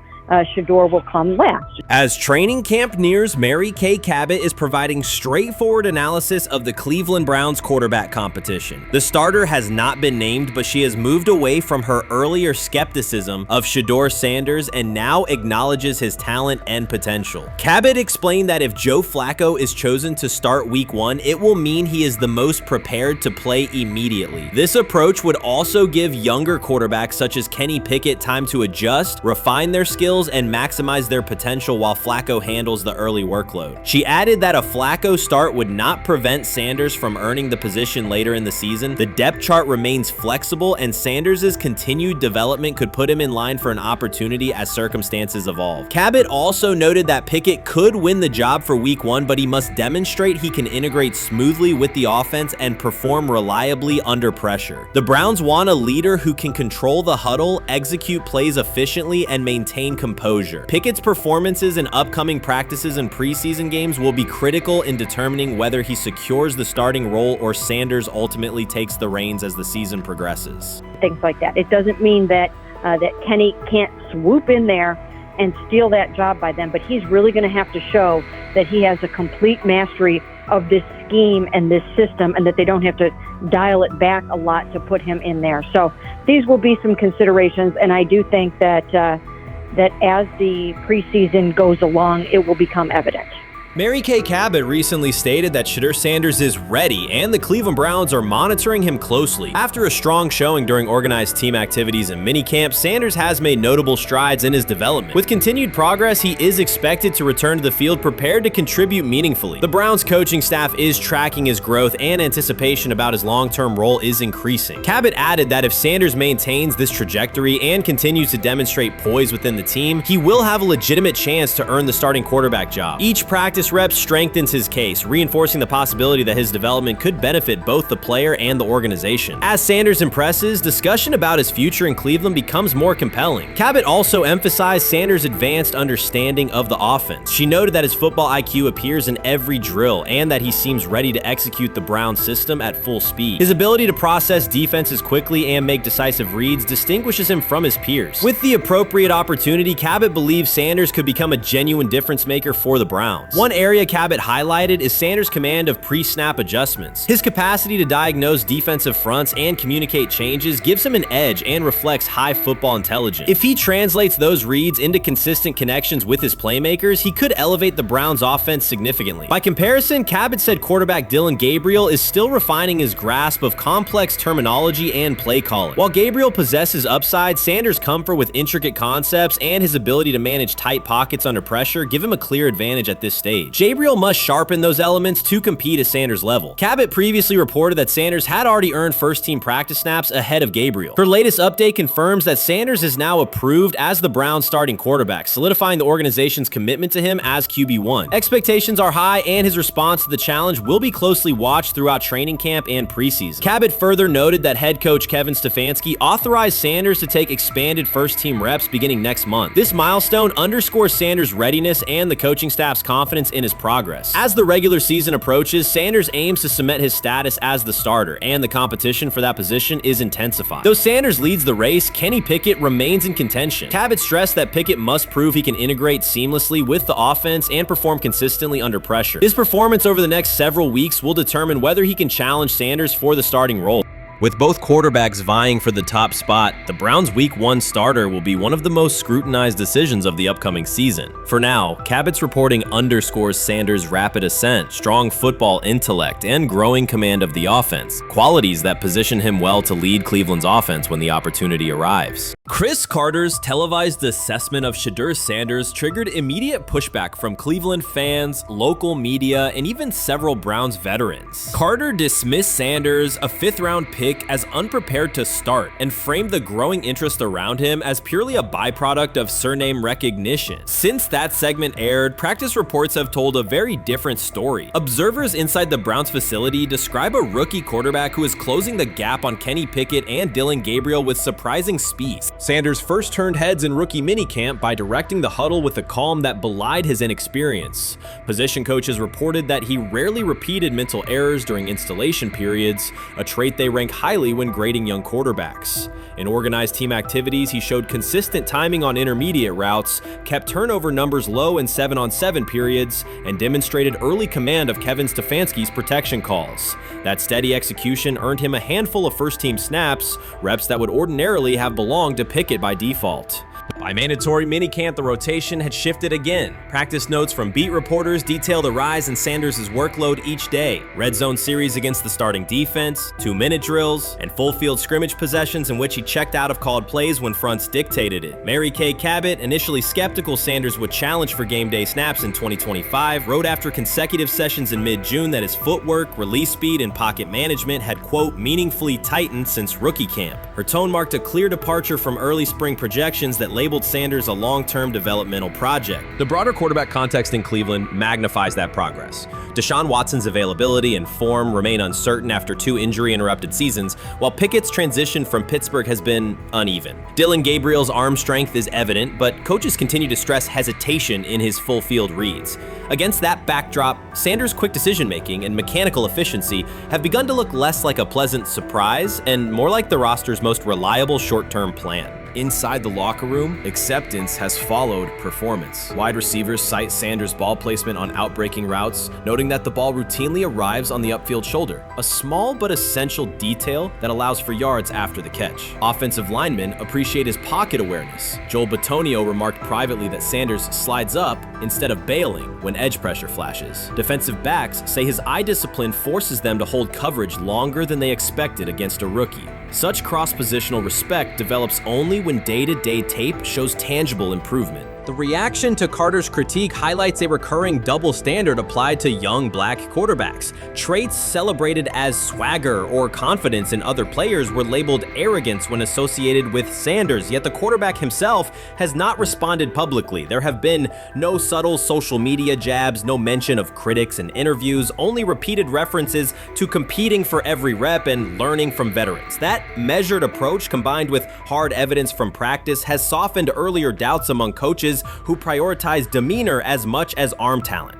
SHEDEUR will come last. As training camp nears, Mary Kay Cabot is providing straightforward analysis of the Cleveland Browns quarterback competition. The starter has not been named, but she has moved away from her earlier skepticism of SHEDEUR Sanders and now acknowledges his talent and potential. Cabot explained that if Joe Flacco is chosen to start week 1, it will mean he is the most prepared to play immediately. This approach would also give younger quarterbacks such as Kenny Pickett time to adjust, refine their skills, and maximize their potential while Flacco handles the early workload. She added that a Flacco start would not prevent Sanders from earning the position later in the season. The depth chart remains flexible, and Sanders' continued development could put him in line for an opportunity as circumstances evolve. Cabot also noted that Pickett could win the job for week 1, but he must demonstrate he can integrate smoothly with the offense and perform reliably under pressure. The Browns want a leader who can control the huddle, execute plays efficiently, and maintain composure. Pickett's performances in upcoming practices and preseason games will be critical in determining whether he secures the starting role or Sanders ultimately takes the reins as the season progresses. Things like that. It doesn't mean that that Kenny can't swoop in there and steal that job by them. But he's really going to have to show that he has a complete mastery of this scheme and this system, and that they don't have to dial it back a lot to put him in there. So these will be some considerations, and I do think that that as the preseason goes along, it will become evident. Mary Kay Cabot recently stated that SHEDEUR Sanders is ready and the Cleveland Browns are monitoring him closely. After a strong showing during organized team activities and minicamp, Sanders has made notable strides in his development. With continued progress, he is expected to return to the field prepared to contribute meaningfully. The Browns coaching staff is tracking his growth, and anticipation about his long-term role is increasing. Cabot added that if Sanders maintains this trajectory and continues to demonstrate poise within the team, he will have a legitimate chance to earn the starting quarterback job. Each practice rep strengthens his case, reinforcing the possibility that his development could benefit both the player and the organization. As Sanders impresses, discussion about his future in Cleveland becomes more compelling. Cabot also emphasized Sanders' advanced understanding of the offense. She noted that his football IQ appears in every drill and that he seems ready to execute the Browns system at full speed. His ability to process defenses quickly and make decisive reads distinguishes him from his peers. With the appropriate opportunity, Cabot believes Sanders could become a genuine difference maker for the Browns. One area Cabot highlighted is Sanders' command of pre-snap adjustments. His capacity to diagnose defensive fronts and communicate changes gives him an edge and reflects high football intelligence. If he translates those reads into consistent connections with his playmakers, he could elevate the Browns' offense significantly. By comparison, Cabot said quarterback Dillon Gabriel is still refining his grasp of complex terminology and play calling. While Gabriel possesses upside, Sanders' comfort with intricate concepts and his ability to manage tight pockets under pressure give him a clear advantage at this stage. Gabriel must sharpen those elements to compete at Sanders' level. Cabot previously reported that Sanders had already earned first-team practice snaps ahead of Gabriel. Her latest update confirms that Sanders is now approved as the Browns' starting quarterback, solidifying the organization's commitment to him as QB1. Expectations are high, and his response to the challenge will be closely watched throughout training camp and preseason. Cabot further noted that head coach Kevin Stefanski authorized Sanders to take expanded first-team reps beginning next month. This milestone underscores Sanders' readiness and the coaching staff's confidence in his progress. As the regular season approaches, Sanders aims to cement his status as the starter, and the competition for that position is intensifying. Though Sanders leads the race, Kenny Pickett remains in contention. Cabot stressed that Pickett must prove he can integrate seamlessly with the offense and perform consistently under pressure. His performance over the next several weeks will determine whether he can challenge Sanders for the starting role. With both quarterbacks vying for the top spot, the Browns' Week 1 starter will be one of the most scrutinized decisions of the upcoming season. For now, Cabot's reporting underscores Sanders' rapid ascent, strong football intellect, and growing command of the offense, qualities that position him well to lead Cleveland's offense when the opportunity arrives. Chris Carter's televised assessment of SHEDEUR Sanders triggered immediate pushback from Cleveland fans, local media, and even several Browns veterans. Carter dismissed Sanders, a fifth-round pick, as unprepared to start, and framed the growing interest around him as purely a byproduct of surname recognition. Since that segment aired, practice reports have told a very different story. Observers inside the Browns facility describe a rookie quarterback who is closing the gap on Kenny Pickett and Dillon Gabriel with surprising speed. Sanders first turned heads in rookie minicamp by directing the huddle with a calm that belied his inexperience. Position coaches reported that he rarely repeated mental errors during installation periods, a trait they rank highly when grading young quarterbacks. In organized team activities, he showed consistent timing on intermediate routes, kept turnover numbers low in 7-on-7 periods, and demonstrated early command of Kevin Stefanski's protection calls. That steady execution earned him a handful of first-team snaps, reps that would ordinarily have belonged to Pickett by default. By mandatory minicamp, the rotation had shifted again. Practice notes from beat reporters detail the rise in Sanders' workload each day. Red zone series against the starting defense, 2-minute drills, and full field scrimmage possessions in which he checked out of called plays when fronts dictated it. Mary Kay Cabot, initially skeptical Sanders would challenge for game day snaps in 2025, wrote after consecutive sessions in mid-June that his footwork, release speed, and pocket management had, quote, meaningfully tightened since rookie camp. Her tone marked a clear departure from early spring projections that labeled Sanders a long-term developmental project. The broader quarterback context in Cleveland magnifies that progress. Deshaun Watson's availability and form remain uncertain after 2 injury-interrupted seasons, while Pickett's transition from Pittsburgh has been uneven. Dillon Gabriel's arm strength is evident, but coaches continue to stress hesitation in his full-field reads. Against that backdrop, Sanders' quick decision-making and mechanical efficiency have begun to look less like a pleasant surprise and more like the roster's most reliable short-term plan. Inside the locker room, acceptance has followed performance. Wide receivers cite Sanders' ball placement on outbreaking routes, noting that the ball routinely arrives on the upfield shoulder, a small but essential detail that allows for yards after the catch. Offensive linemen appreciate his pocket awareness. Joel Bitonio remarked privately that Sanders slides up instead of bailing when edge pressure flashes. Defensive backs say his eye discipline forces them to hold coverage longer than they expected against a rookie. Such cross-positional respect develops only when day-to-day tape shows tangible improvement. The reaction to Carter's critique highlights a recurring double standard applied to young black quarterbacks. Traits celebrated as swagger or confidence in other players were labeled arrogance when associated with Sanders, yet the quarterback himself has not responded publicly. There have been no subtle social media jabs, no mention of critics and interviews, only repeated references to competing for every rep and learning from veterans. That measured approach, combined with hard evidence from practice, has softened earlier doubts among coaches who prioritize demeanor as much as arm talent.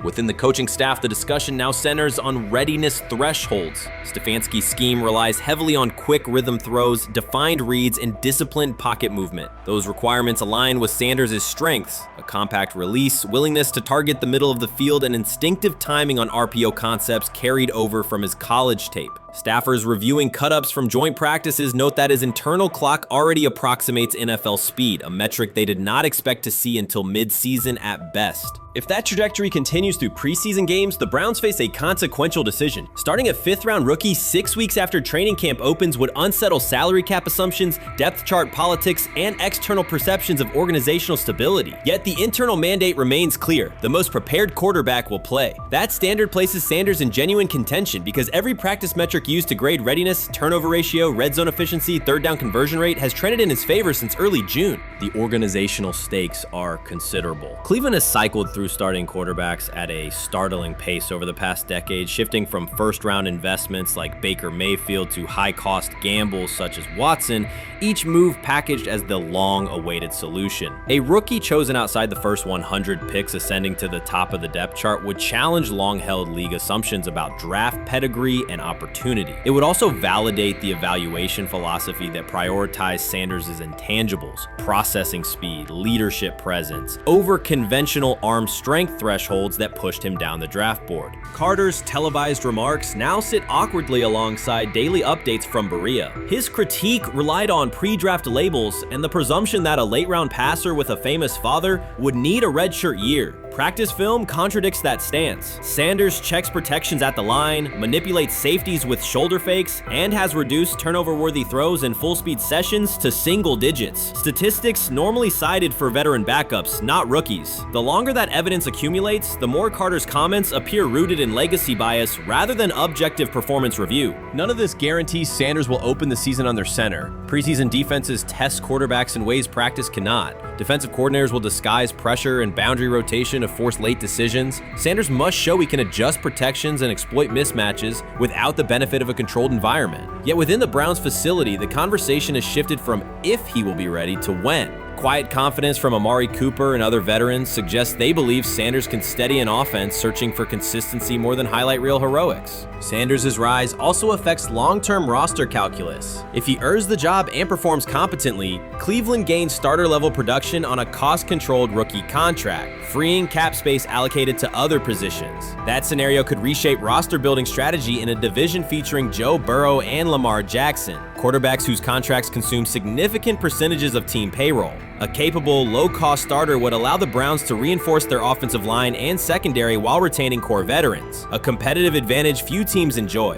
Within the coaching staff, the discussion now centers on readiness thresholds. Stefanski's scheme relies heavily on quick rhythm throws, defined reads, and disciplined pocket movement. Those requirements align with Sanders' strengths: a compact release, willingness to target the middle of the field, and instinctive timing on RPO concepts carried over from his college tape. Staffers reviewing cut-ups from joint practices note that his internal clock already approximates NFL speed, a metric they did not expect to see until mid-season at best. If that trajectory continues through preseason games, the Browns face a consequential decision. Starting a fifth-round rookie 6 weeks after training camp opens would unsettle salary cap assumptions, depth chart politics, and external perceptions of organizational stability. Yet the internal mandate remains clear: the most prepared quarterback will play. That standard places Sanders in genuine contention because every practice metric used to grade readiness, turnover ratio, red zone efficiency, third down conversion rate has trended in his favor since early June. The organizational stakes are considerable. Cleveland has cycled through starting quarterbacks at a startling pace over the past decade, shifting from first-round investments like Baker Mayfield to high-cost gambles such as Watson, each move packaged as the long-awaited solution. A rookie chosen outside the first 100 picks ascending to the top of the depth chart would challenge long-held league assumptions about draft pedigree and opportunity. It would also validate the evaluation philosophy that prioritized Sanders' intangibles: processing speed, leadership presence, over conventional arm strength thresholds that pushed him down the draft board. Carter's televised remarks now sit awkwardly alongside daily updates from Berea. His critique relied on pre-draft labels and the presumption that a late-round passer with a famous father would need a redshirt year. Practice film contradicts that stance. Sanders checks protections at the line, manipulates safeties with shoulder fakes, and has reduced turnover-worthy throws in full-speed sessions to single digits. Statistics normally cited for veteran backups, not rookies. The longer that evidence accumulates, the more Carter's comments appear rooted in legacy bias rather than objective performance review. None of this guarantees Sanders will open the season under center. Preseason defenses test quarterbacks in ways practice cannot. Defensive coordinators will disguise pressure and boundary rotation to force late decisions. Sanders must show he can adjust protections and exploit mismatches without the benefit of a controlled environment. Yet within the Browns facility, the conversation has shifted from if he will be ready to when. Quiet confidence from Amari Cooper and other veterans suggests they believe Sanders can steady an offense searching for consistency more than highlight reel heroics. Sanders' rise also affects long-term roster calculus. If he earns the job and performs competently, Cleveland gains starter-level production on a cost-controlled rookie contract, freeing cap space allocated to other positions. That scenario could reshape roster-building strategy in a division featuring Joe Burrow and Lamar Jackson, quarterbacks whose contracts consume significant percentages of team payroll. A capable, low-cost starter would allow the Browns to reinforce their offensive line and secondary while retaining core veterans, a competitive advantage few teams enjoy.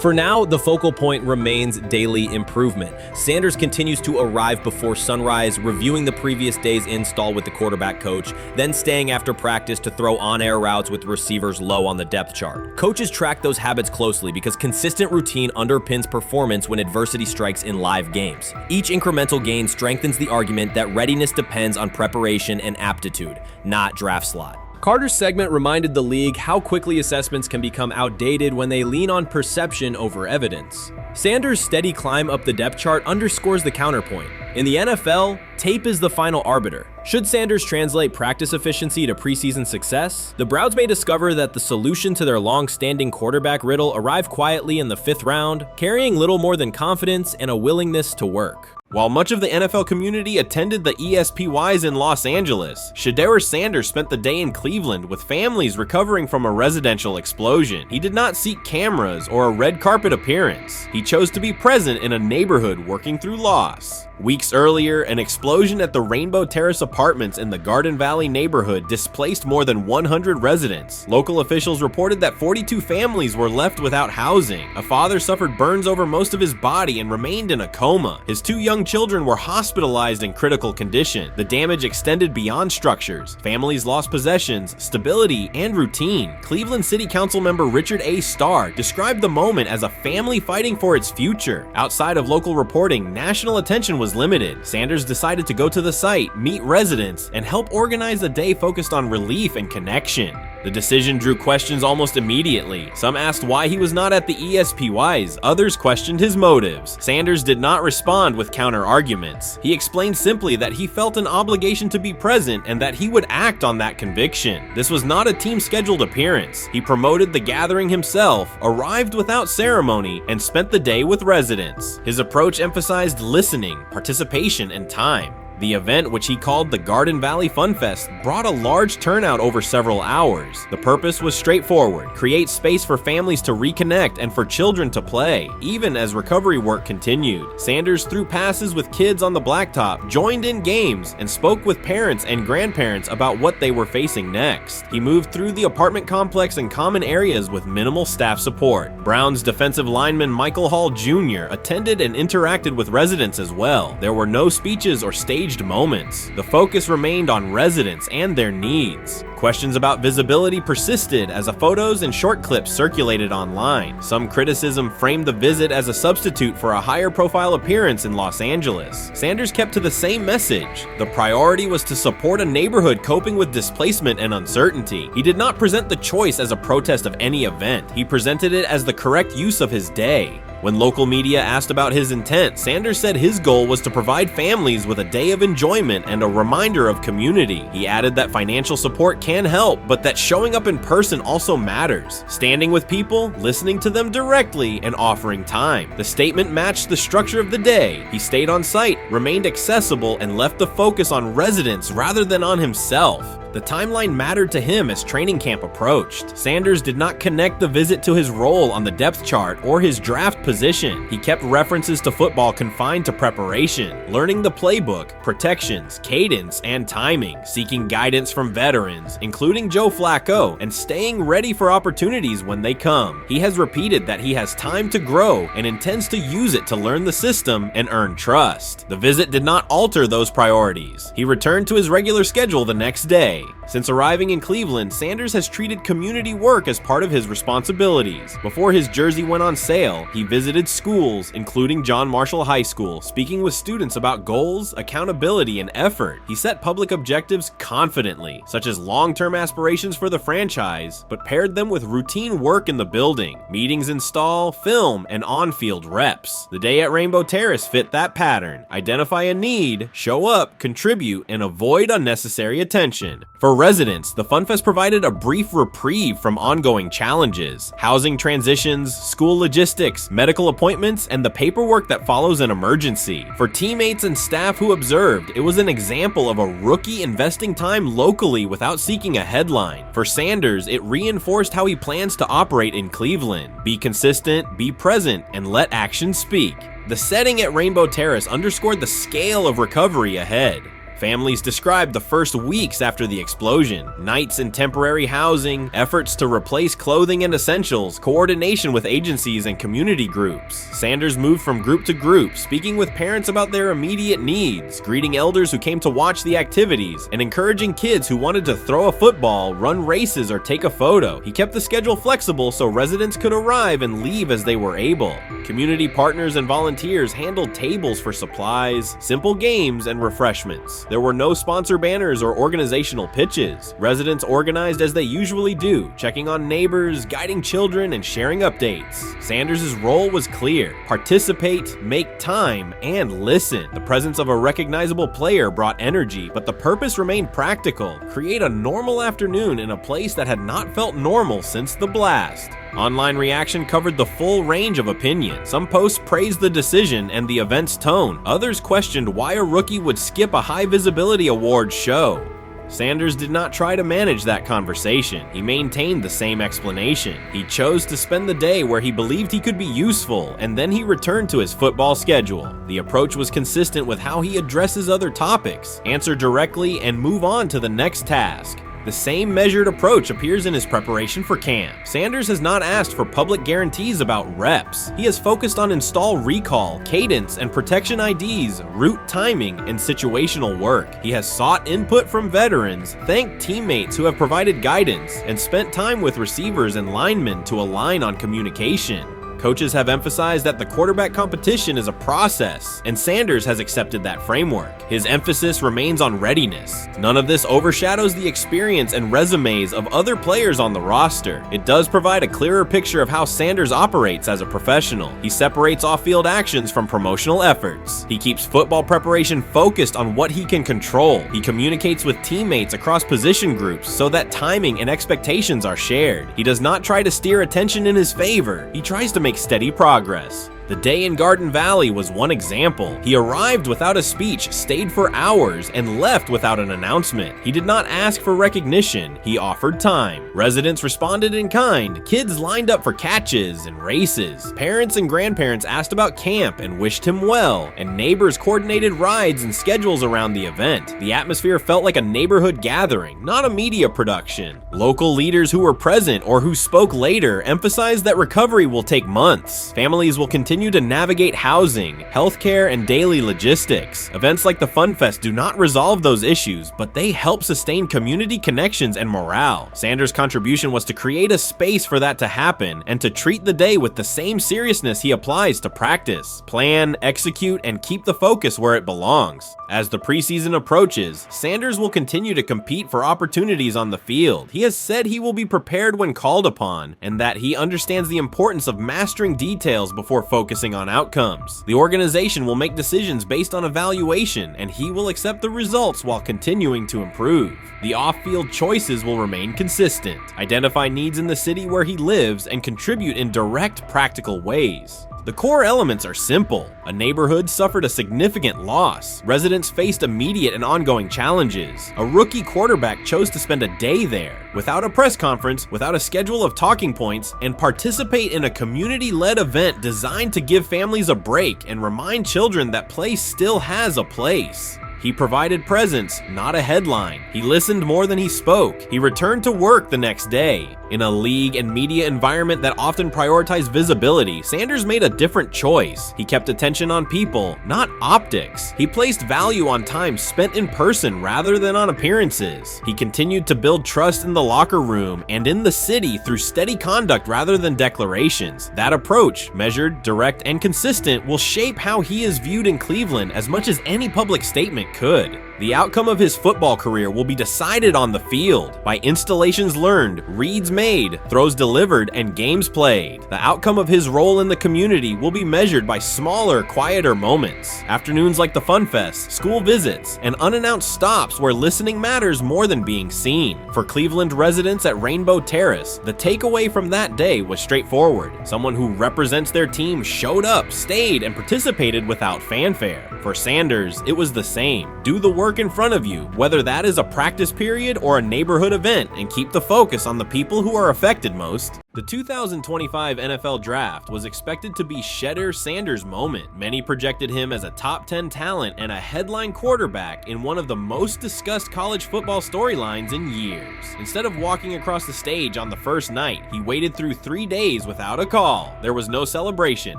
For now, the focal point remains daily improvement. Sanders continues to arrive before sunrise, reviewing the previous day's install with the quarterback coach, then staying after practice to throw on-air routes with receivers low on the depth chart. Coaches track those habits closely because consistent routine underpins performance when adversity strikes in live games. Each incremental gain strengthens the argument that readiness depends on preparation and aptitude, not draft slot. Carter's segment reminded the league how quickly assessments can become outdated when they lean on perception over evidence. Sanders' steady climb up the depth chart underscores the counterpoint. In the NFL, tape is the final arbiter. Should Sanders translate practice efficiency to preseason success, the Browns may discover that the solution to their long-standing quarterback riddle arrived quietly in the 5th round, carrying little more than confidence and a willingness to work. While much of the NFL community attended the ESPYs in Los Angeles, SHEDEUR Sanders spent the day in Cleveland with families recovering from a residential explosion. He did not seek cameras or a red carpet appearance. He chose to be present in a neighborhood working through loss. Weeks earlier, an explosion at the Rainbow Terrace Apartments in the Garden Valley neighborhood displaced more than 100 residents. Local officials reported that 42 families were left without housing. A father suffered burns over most of his body and remained in a coma. His 2 young children were hospitalized in critical condition. The damage extended beyond structures. Families lost possessions, stability, and routine. Cleveland City Council member Richard A. Starr described the moment as a family fighting for its future. Outside of local reporting, national attention was limited. Sanders decided to go to the site, meet residents, and help organize a day focused on relief and connection. The decision drew questions almost immediately. Some asked why he was not at the ESPYs, others questioned his motives. Sanders did not respond with counter-arguments. He explained simply that he felt an obligation to be present and that he would act on that conviction. This was not a team-scheduled appearance. He promoted the gathering himself, arrived without ceremony, and spent the day with residents. His approach emphasized listening, participation, and time. The event, which he called the Garden Valley Fun Fest, brought a large turnout over several hours. The purpose was straightforward: create space for families to reconnect and for children to play, even as recovery work continued. Sanders threw passes with kids on the blacktop, joined in games, and spoke with parents and grandparents about what they were facing next. He moved through the apartment complex and common areas with minimal staff support. Browns defensive lineman Michael Hall Jr. attended and interacted with residents as well. There were no speeches or staged moments. The focus remained on residents and their needs. Questions about visibility persisted as photos and short clips circulated online. Some criticism framed the visit as a substitute for a higher profile appearance in Los Angeles. Sanders kept to the same message. The priority was to support a neighborhood coping with displacement and uncertainty. He did not present the choice as a protest of any event. He presented it as the correct use of his day. When local media asked about his intent, Sanders said his goal was to provide families with a day of enjoyment and a reminder of community. He added that financial support can help, but that showing up in person also matters. Standing with people, listening to them directly, and offering time. The statement matched the structure of the day. He stayed on site, remained accessible, and left the focus on residents rather than on himself. The timeline mattered to him as training camp approached. Sanders did not connect the visit to his role on the depth chart or his draft position. He kept references to football confined to preparation, learning the playbook, protections, cadence, and timing, seeking guidance from veterans, including Joe Flacco, and staying ready for opportunities when they come. He has repeated that he has time to grow and intends to use it to learn the system and earn trust. The visit did not alter those priorities. He returned to his regular schedule the next day. Since arriving in Cleveland, Sanders has treated community work as part of his responsibilities. Before his jersey went on sale, he visited schools, including John Marshall High School, speaking with students about goals, accountability, and effort. He set public objectives confidently, such as long-term aspirations for the franchise, but paired them with routine work in the building, meetings in stall, film, and on-field reps. The day at Rainbow Terrace fit that pattern. Identify a need, show up, contribute, and avoid unnecessary attention. For residents, the Fun Fest provided a brief reprieve from ongoing challenges: housing transitions, school logistics, medical appointments, and the paperwork that follows an emergency. For teammates and staff who observed, it was an example of a rookie investing time locally without seeking a headline. For Sanders, it reinforced how he plans to operate in Cleveland: be consistent, be present, and let action speak. The setting at Rainbow Terrace underscored the scale of recovery ahead. Families described the first weeks after the explosion: nights in temporary housing, efforts to replace clothing and essentials, coordination with agencies and community groups. Sanders moved from group to group, speaking with parents about their immediate needs, greeting elders who came to watch the activities, and encouraging kids who wanted to throw a football, run races, or take a photo. He kept the schedule flexible so residents could arrive and leave as they were able. Community partners and volunteers handled tables for supplies, simple games, and refreshments. There were no sponsor banners or organizational pitches. Residents organized as they usually do, checking on neighbors, guiding children, and sharing updates. Sanders' role was clear: participate, make time, and listen. The presence of a recognizable player brought energy, but the purpose remained practical: create a normal afternoon in a place that had not felt normal since the blast. Online reaction covered the full range of opinion. Some posts praised the decision and the event's tone. Others questioned why a rookie would skip a high-visibility awards show. Sanders did not try to manage that conversation. He maintained the same explanation. He chose to spend the day where he believed he could be useful, and then he returned to his football schedule. The approach was consistent with how he addresses other topics, answer directly, and move on to the next task. The same measured approach appears in his preparation for camp. Sanders has not asked for public guarantees about reps. He has focused on install recall, cadence, and protection IDs, route timing, and situational work. He has sought input from veterans, thanked teammates who have provided guidance, and spent time with receivers and linemen to align on communication. Coaches have emphasized that the quarterback competition is a process, and Sanders has accepted that framework. His emphasis remains on readiness. None of this overshadows the experience and resumes of other players on the roster. It does provide a clearer picture of how Sanders operates as a professional. He separates off-field actions from promotional efforts. He keeps football preparation focused on what he can control. He communicates with teammates across position groups so that timing and expectations are shared. He does not try to steer attention in his favor. He tries to make steady progress. The day in Garden Valley was one example. He arrived without a speech, stayed for hours, and left without an announcement. He did not ask for recognition. He offered time. Residents responded in kind. Kids lined up for catches and races. Parents and grandparents asked about camp and wished him well, and neighbors coordinated rides and schedules around the event. The atmosphere felt like a neighborhood gathering, not a media production. Local leaders who were present or who spoke later emphasized that recovery will take months. Families will continue to navigate housing, healthcare, and daily logistics. Events like the Fun Fest do not resolve those issues, but they help sustain community connections and morale. Sanders' contribution was to create a space for that to happen and to treat the day with the same seriousness he applies to practice, plan, execute, and keep the focus where it belongs. As the preseason approaches, Sanders will continue to compete for opportunities on the field. He has said he will be prepared when called upon, and that he understands the importance of mastering details before focusing on outcomes. The organization will make decisions based on evaluation, and he will accept the results while continuing to improve. The off-field choices will remain consistent, identify needs in the city where he lives, and contribute in direct, practical ways. The core elements are simple. A neighborhood suffered a significant loss. Residents faced immediate and ongoing challenges. A rookie quarterback chose to spend a day there, without a press conference, without a schedule of talking points, and participate in a community-led event designed to give families a break and remind children that play still has a place. He provided presence, not a headline. He listened more than he spoke. He returned to work the next day. In a league and media environment that often prioritize visibility, Sanders made a different choice. He kept attention on people, not optics. He placed value on time spent in person rather than on appearances. He continued to build trust in the locker room and in the city through steady conduct rather than declarations. That approach, measured, direct, and consistent, will shape how he is viewed in Cleveland as much as any public statement could. The outcome of his football career will be decided on the field by installations learned, reads made, throws delivered, and games played. The outcome of his role in the community will be measured by smaller, quieter moments. Afternoons like the Fun Fest, school visits, and unannounced stops where listening matters more than being seen. For Cleveland residents at Rainbow Terrace, the takeaway from that day was straightforward. Someone who represents their team showed up, stayed, and participated without fanfare. For Sanders, it was the same. Do the work in front of you, whether that is a practice period or a neighborhood event, and keep the focus on the people who are affected most. The 2025 NFL Draft was expected to be SHEDEUR Sanders' moment. Many projected him as a top 10 talent and a headline quarterback in one of the most discussed college football storylines in years. Instead of walking across the stage on the first night, he waited through 3 days without a call. There was no celebration,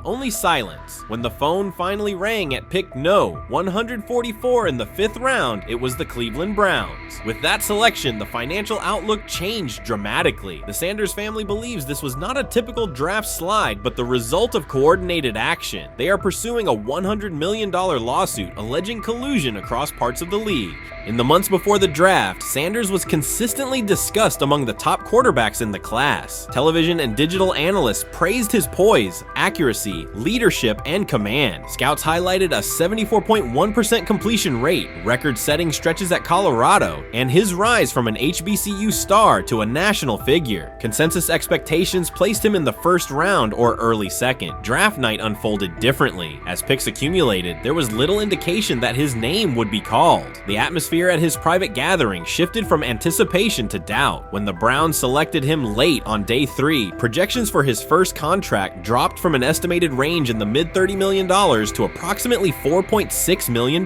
only silence. When the phone finally rang at pick no. 144 in the 5th round, it was the Cleveland Browns. With that selection, the financial outlook changed dramatically. The Sanders family believes this was not a typical draft slide, but the result of coordinated action. They are pursuing a $100 million lawsuit alleging collusion across parts of the league. In the months before the draft, Sanders was consistently discussed among the top quarterbacks in the class. Television and digital analysts praised his poise, accuracy, leadership, and command. Scouts highlighted a 74.1% completion rate, record-setting stretches at Colorado, and his rise from an HBCU star to a national figure. Consensus expectations expectations placed him in the first round or early second. Draft night unfolded differently. As picks accumulated, there was little indication that his name would be called. The atmosphere at his private gathering shifted from anticipation to doubt. When the Browns selected him late on day 3, projections for his first contract dropped from an estimated range in the mid-$30 million to approximately $4.6 million,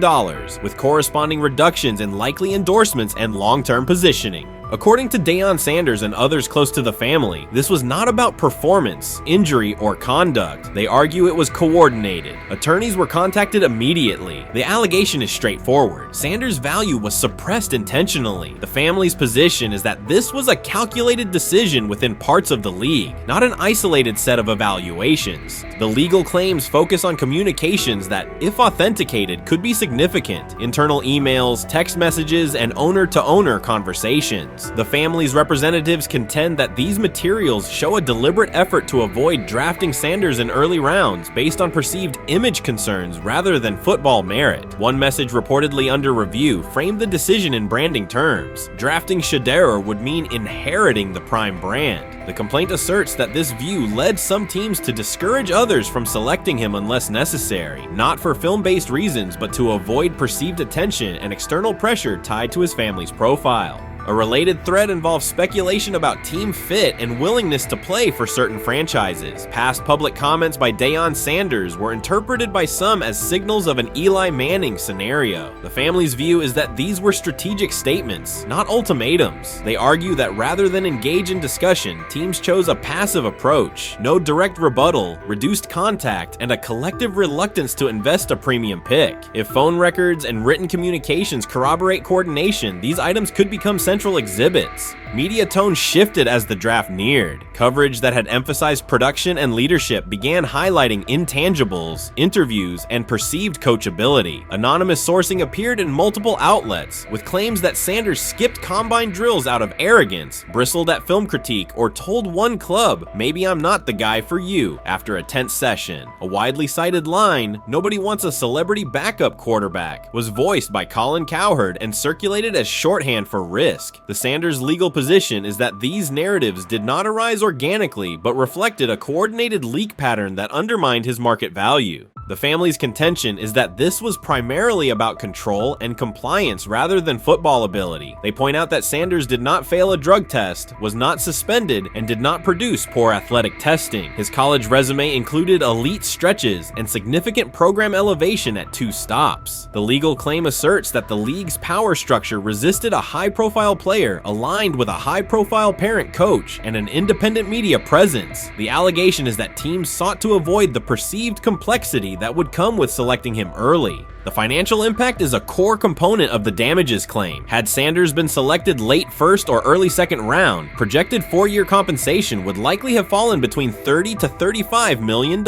with corresponding reductions in likely endorsements and long-term positioning. According to Deion Sanders and others close to the family, this was not about performance, injury, or conduct. They argue it was coordinated. Attorneys were contacted immediately. The allegation is straightforward. Sanders' value was suppressed intentionally. The family's position is that this was a calculated decision within parts of the league, not an isolated set of evaluations. The legal claims focus on communications that, if authenticated, could be significant: internal emails, text messages, and owner-to-owner conversations. The family's representatives contend that these materials show a deliberate effort to avoid drafting Sanders in early rounds based on perceived image concerns rather than football merit. One message reportedly under review framed the decision in branding terms. Drafting SHEDEUR would mean inheriting the Prime brand. The complaint asserts that this view led some teams to discourage others from selecting him unless necessary, not for film-based reasons, but to avoid perceived attention and external pressure tied to his family's profile. A related thread involves speculation about team fit and willingness to play for certain franchises. Past public comments by Deion Sanders were interpreted by some as signals of an Eli Manning scenario. The family's view is that these were strategic statements, not ultimatums. They argue that rather than engage in discussion, teams chose a passive approach, no direct rebuttal, reduced contact, and a collective reluctance to invest a premium pick. If phone records and written communications corroborate coordination, these items could become central exhibits. Media tone shifted as the draft neared. Coverage that had emphasized production and leadership began highlighting intangibles, interviews, and perceived coachability. Anonymous sourcing appeared in multiple outlets, with claims that Sanders skipped combine drills out of arrogance, bristled at film critique, or told one club, "Maybe I'm not the guy for you," after a tense session. A widely cited line, "Nobody wants a celebrity backup quarterback," was voiced by Colin Cowherd and circulated as shorthand for risk. The Sanders legal position is that these narratives did not arise organically, but reflected a coordinated leak pattern that undermined his market value. The family's contention is that this was primarily about control and compliance rather than football ability. They point out that Sanders did not fail a drug test, was not suspended, and did not produce poor athletic testing. His college resume included elite stretches and significant program elevation at 2 stops. The legal claim asserts that the league's power structure resisted a high-profile player aligned with a high-profile parent coach and an independent media presence. The allegation is that teams sought to avoid the perceived complexity that would come with selecting him early. The financial impact is a core component of the damages claim. Had Sanders been selected late first or early second round, projected 4-year compensation would likely have fallen between $30 to $35 million,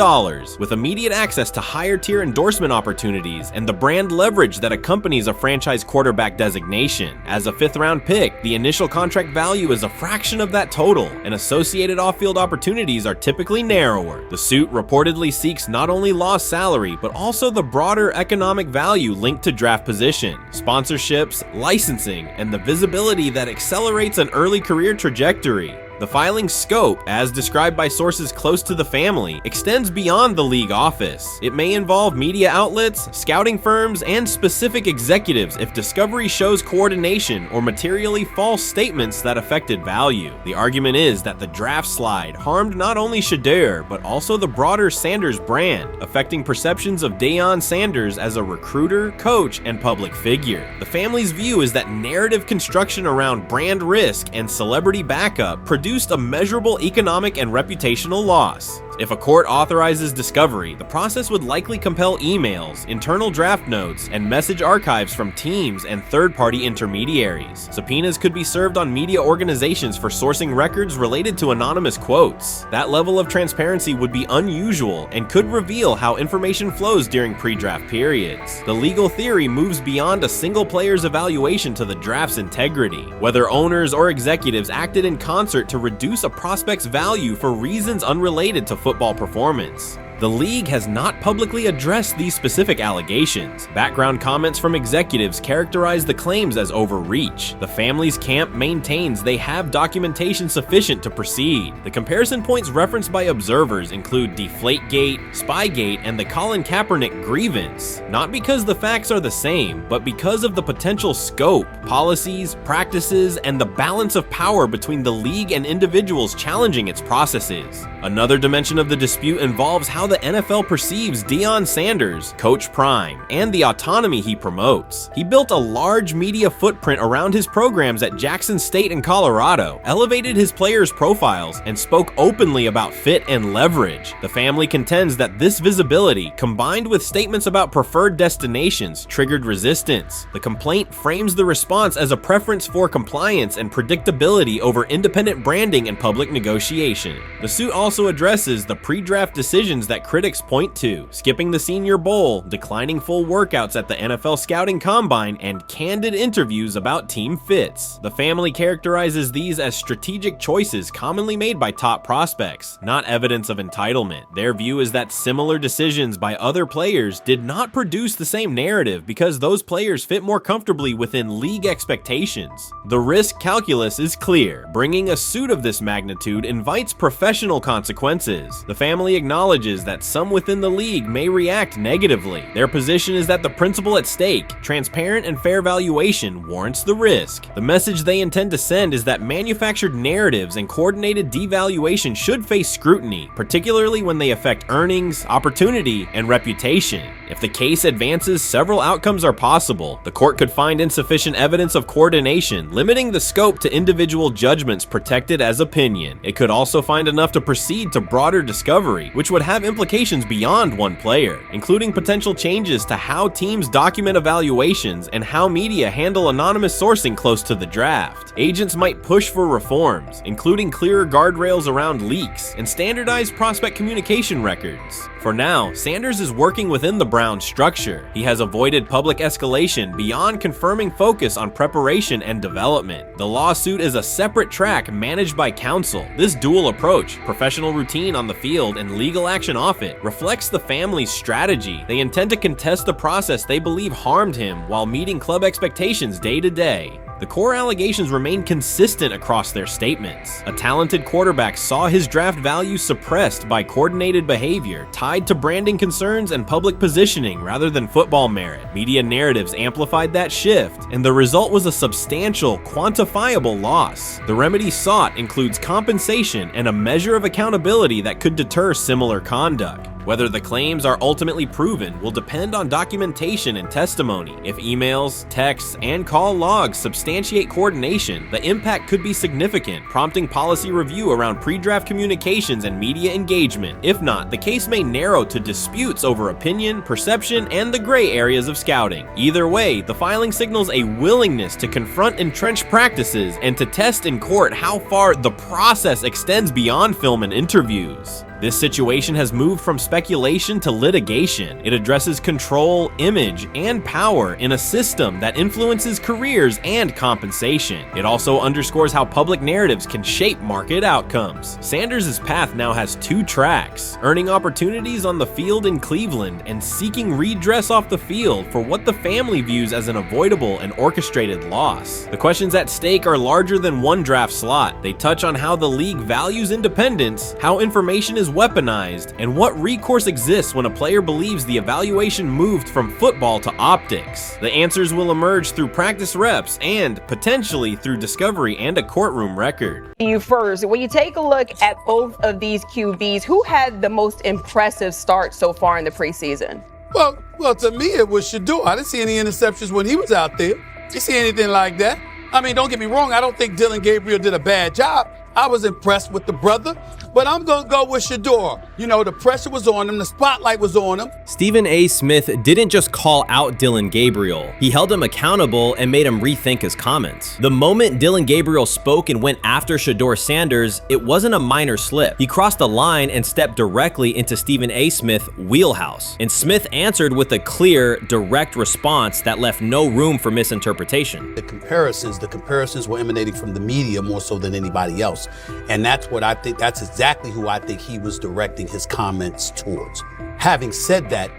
with immediate access to higher tier endorsement opportunities and the brand leverage that accompanies a franchise quarterback designation. As a 5th round pick, the initial contract value is a fraction of that total, and associated off-field opportunities are typically narrower. The suit reportedly seeks not only lost salary, but also the broader economic value linked to draft position, sponsorships, licensing, and the visibility that accelerates an early career trajectory. The filing's scope, as described by sources close to the family, extends beyond the league office. It may involve media outlets, scouting firms, and specific executives if discovery shows coordination or materially false statements that affected value. The argument is that the draft slide harmed not only SHEDEUR, but also the broader Sanders brand, affecting perceptions of Deion Sanders as a recruiter, coach, and public figure. The family's view is that narrative construction around brand risk and celebrity backup produced a measurable economic and reputational loss. If a court authorizes discovery, the process would likely compel emails, internal draft notes, and message archives from teams and third-party intermediaries. Subpoenas could be served on media organizations for sourcing records related to anonymous quotes. That level of transparency would be unusual and could reveal how information flows during pre-draft periods. The legal theory moves beyond a single player's evaluation to the draft's integrity, whether owners or executives acted in concert to reduce a prospect's value for reasons unrelated to football performance. The league has not publicly addressed these specific allegations. Background comments from executives characterize the claims as overreach. The family's camp maintains they have documentation sufficient to proceed. The comparison points referenced by observers include Deflategate, Spygate, and the Colin Kaepernick grievance, not because the facts are the same, but because of the potential scope, policies, practices, and the balance of power between the league and individuals challenging its processes. Another dimension of the dispute involves how the NFL perceives Deion Sanders, Coach Prime, and the autonomy he promotes. He built a large media footprint around his programs at Jackson State and Colorado, elevated his players' profiles, and spoke openly about fit and leverage. The family contends that this visibility, combined with statements about preferred destinations, triggered resistance. The complaint frames the response as a preference for compliance and predictability over independent branding and public negotiation. The suit also addresses the pre-draft decisions that critics point to, skipping the Senior Bowl, declining full workouts at the NFL Scouting Combine, and candid interviews about team fits. The family characterizes these as strategic choices commonly made by top prospects, not evidence of entitlement. Their view is that similar decisions by other players did not produce the same narrative because those players fit more comfortably within league expectations. The risk calculus is clear. Bringing a suit of this magnitude invites professional consequences. The family acknowledges that some within the league may react negatively. Their position is that the principle at stake, transparent and fair valuation, warrants the risk. The message they intend to send is that manufactured narratives and coordinated devaluation should face scrutiny, particularly when they affect earnings, opportunity, and reputation. If the case advances, several outcomes are possible. The court could find insufficient evidence of coordination, limiting the scope to individual judgments protected as opinion. It could also find enough to proceed to broader discovery, which would have implications beyond one player, including potential changes to how teams document evaluations and how media handle anonymous sourcing close to the draft. Agents might push for reforms, including clearer guardrails around leaks and standardized prospect communication records. For now, Sanders is working within the Browns structure. He has avoided public escalation beyond confirming focus on preparation and development. The lawsuit is a separate track managed by counsel. This dual approach, professional routine on the field and legal action off it, reflects the family's strategy. They intend to contest the process they believe harmed him while meeting club expectations day to day. The core allegations remain consistent across their statements. A talented quarterback saw his draft value suppressed by coordinated behavior tied to branding concerns and public positioning rather than football merit. Media narratives amplified that shift, and the result was a substantial, quantifiable loss. The remedy sought includes compensation and a measure of accountability that could deter similar conduct. Whether the claims are ultimately proven will depend on documentation and testimony. If emails, texts, and call logs substantiate coordination, the impact could be significant, prompting policy review around pre-draft communications and media engagement. If not, the case may narrow to disputes over opinion, perception, and the gray areas of scouting. Either way, the filing signals a willingness to confront entrenched practices and to test in court how far the process extends beyond film and interviews. This situation has moved from speculation to litigation. It addresses control, image, and power in a system that influences careers and compensation. It also underscores how public narratives can shape market outcomes. Sanders' path now has two tracks: earning opportunities on the field in Cleveland and seeking redress off the field for what the family views as an avoidable and orchestrated loss. The questions at stake are larger than one draft slot. They touch on how the league values independence, how information is weaponized, and what recourse exists when a player believes the evaluation moved from football to optics. The answers will emerge through practice reps and potentially through discovery and a courtroom record. You first, when you take a look at both of these QBs, who had the most impressive start so far in the preseason? Well, to me it was SHEDEUR. I didn't see any interceptions when he was out there. You see anything like that? I mean, don't get me wrong, I don't think Dillon Gabriel did a bad job. I was impressed with the brother, but I'm going to go with SHEDEUR. You know, the pressure was on him, the spotlight was on him. Stephen A. Smith didn't just call out Dillon Gabriel. He held him accountable and made him rethink his comments. The moment Dillon Gabriel spoke and went after SHEDEUR Sanders, it wasn't a minor slip. He crossed the line and stepped directly into Stephen A. Smith's wheelhouse. And Smith answered with a clear, direct response that left no room for misinterpretation. The comparisons were emanating from the media more so than anybody else. Sanders. And that's what I think, that's exactly who I think he was directing his comments towards. Having said that,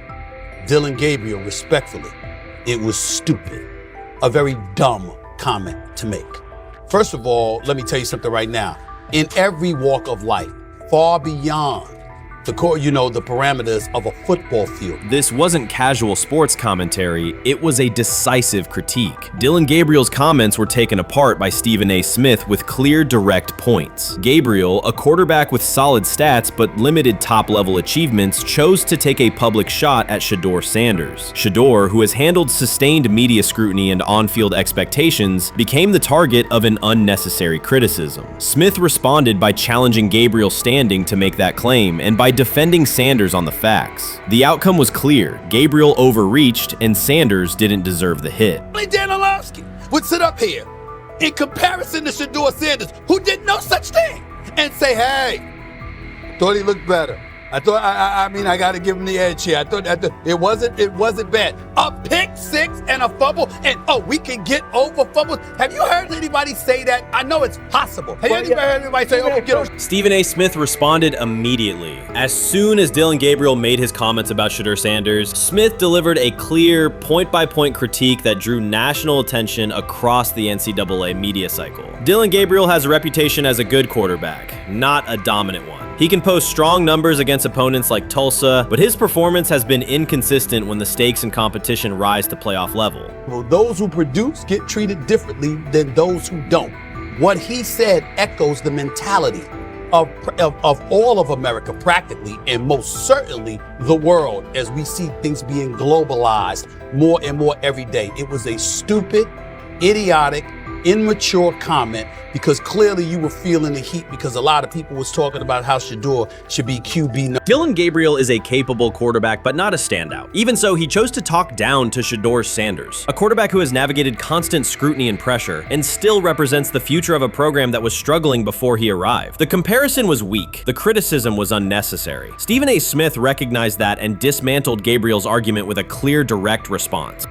Dylan Gabriel, respectfully, it was stupid. A very dumb comment to make. First of all, let me tell you something right now. In every walk of life, far beyond the parameters of a football field. This wasn't casual sports commentary, it was a decisive critique. Dylan Gabriel's comments were taken apart by Stephen A. Smith with clear, direct points. Gabriel, a quarterback with solid stats but limited top-level achievements, chose to take a public shot at SHEDEUR Sanders. SHEDEUR, who has handled sustained media scrutiny and on-field expectations, became the target of an unnecessary criticism. Smith responded by challenging Gabriel's standing to make that claim, and by defending Sanders on the facts. The outcome was clear. Gabriel overreached, and Sanders didn't deserve the hit. Dan Orlovsky would sit up here in comparison to SHEDEUR Sanders, who did no such thing, and say, hey, thought he looked better. I thought, I mean, I got to give him the edge here. I thought it wasn't bad. A pick six and a fumble, and we can get over fumbles. Have you heard anybody say that? I know it's possible. Have you ever heard anybody say, get over? Stephen A. Smith responded immediately. As soon as Dylan Gabriel made his comments about SHEDEUR Sanders, Smith delivered a clear, point-by-point critique that drew national attention across the NCAA media cycle. Dylan Gabriel has a reputation as a good quarterback, not a dominant one. He can post strong numbers against opponents like Tulsa, but his performance has been inconsistent when the stakes in competition rise to playoff level. Well, those who produce get treated differently than those who don't. What he said echoes the mentality of all of America practically, and most certainly the world, as we see things being globalized more and more every day. It was a stupid, idiotic, immature comment, because clearly you were feeling the heat because a lot of people was talking about how SHEDEUR should be QB. Dylan Gabriel is a capable quarterback, but not a standout. Even so, he chose to talk down to SHEDEUR Sanders, a quarterback who has navigated constant scrutiny and pressure and still represents the future of a program that was struggling before he arrived. The comparison was weak. The criticism was unnecessary. Stephen A. Smith recognized that and dismantled Gabriel's argument with a clear, direct response.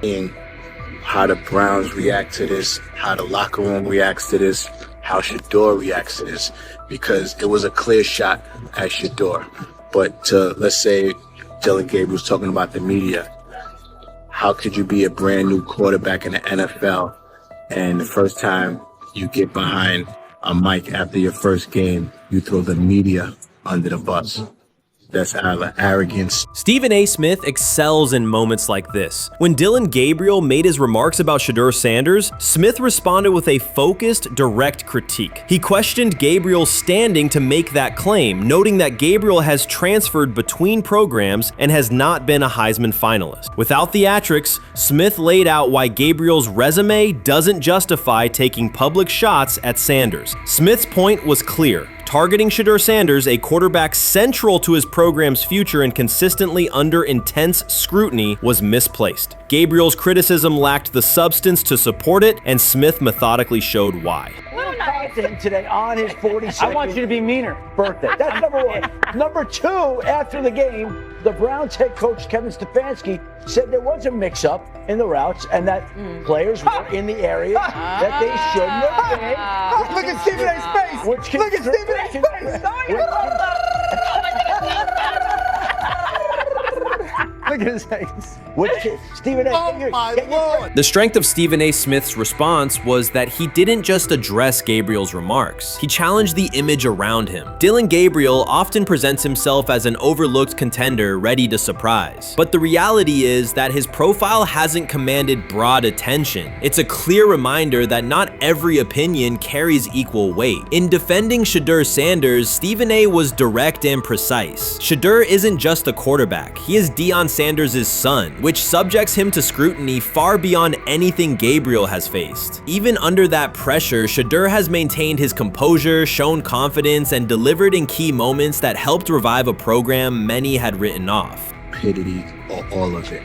How the Browns react to this, how the locker room reacts to this, how SHEDEUR reacts to this, because it was a clear shot at SHEDEUR. But let's say Dylan Gabriel's talking about the media. How could you be a brand new quarterback in the NFL and the first time you get behind a mic after your first game, you throw the media under the bus? That's arrogance. Stephen A. Smith excels in moments like this. When Dylan Gabriel made his remarks about SHEDEUR Sanders, Smith responded with a focused, direct critique. He questioned Gabriel's standing to make that claim, noting that Gabriel has transferred between programs and has not been a Heisman finalist. Without theatrics, Smith laid out why Gabriel's resume doesn't justify taking public shots at Sanders. Smith's point was clear. Targeting SHEDEUR Sanders, a quarterback central to his program's future and consistently under intense scrutiny, was misplaced. Gabriel's criticism lacked the substance to support it, and Smith methodically showed why. Today on his 42nd I want you to be meaner. birthday. That's number one. Number two, after the game, the Browns head coach Kevin Stefanski said there was a mix-up in the routes and that players were in the area that they shouldn't have been. Look at Stephen A's face. Look at Stephen A's face. Look at his face. Stephen A. Oh my Lord. The strength of Stephen A. Smith's response was that he didn't just address Gabriel's remarks. He challenged the image around him. Dylan Gabriel often presents himself as an overlooked contender ready to surprise. But the reality is that his profile hasn't commanded broad attention. It's a clear reminder that not every opinion carries equal weight. In defending SHEDEUR Sanders, Stephen A. was direct and precise. SHEDEUR isn't just a quarterback. He is Deion Sanders' son, which subjects him to scrutiny far beyond anything Gabriel has faced. Even under that pressure, SHEDEUR has maintained his composure, shown confidence, and delivered in key moments that helped revive a program many had written off. Stupidity, all of it.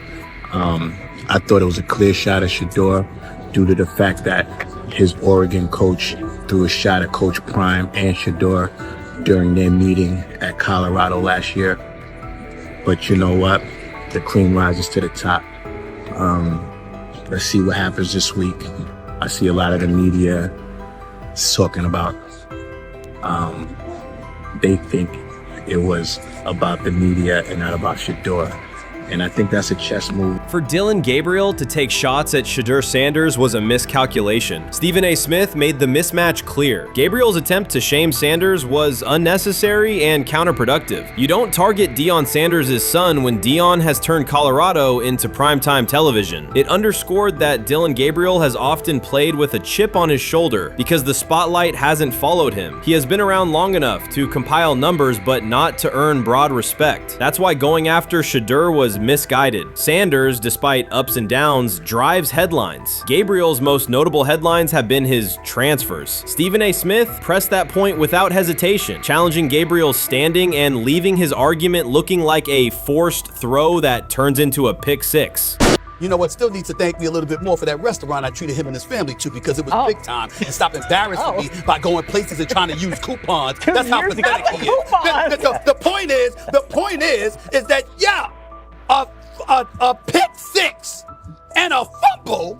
I thought it was a clear shot at SHEDEUR due to the fact that his Oregon coach threw a shot at Coach Prime and SHEDEUR during their meeting at Colorado last year. But you know what? The cream rises to the top. Let's see what happens this week. I see a lot of the media talking about they think it was about the media and not about SHEDEUR. And I think that's a chess move. For Dylan Gabriel to take shots at SHEDEUR Sanders was a miscalculation. Stephen A. Smith made the mismatch clear. Gabriel's attempt to shame Sanders was unnecessary and counterproductive. You don't target Deion Sanders' son when Deion has turned Colorado into primetime television. It underscored that Dylan Gabriel has often played with a chip on his shoulder because the spotlight hasn't followed him. He has been around long enough to compile numbers but not to earn broad respect. That's why going after SHEDEUR was misguided. Sanders, despite ups and downs, drives headlines. Gabriel's most notable headlines have been his transfers. Stephen A. Smith pressed that point without hesitation, challenging Gabriel's standing and leaving his argument looking like a forced throw that turns into a pick six. You know what, still needs to thank me a little bit more for that restaurant I treated him and his family to, because it was big time, and stop embarrassing me by going places and trying to use coupons. That's how pathetic he is. The point is that, yeah, a pick six and a fumble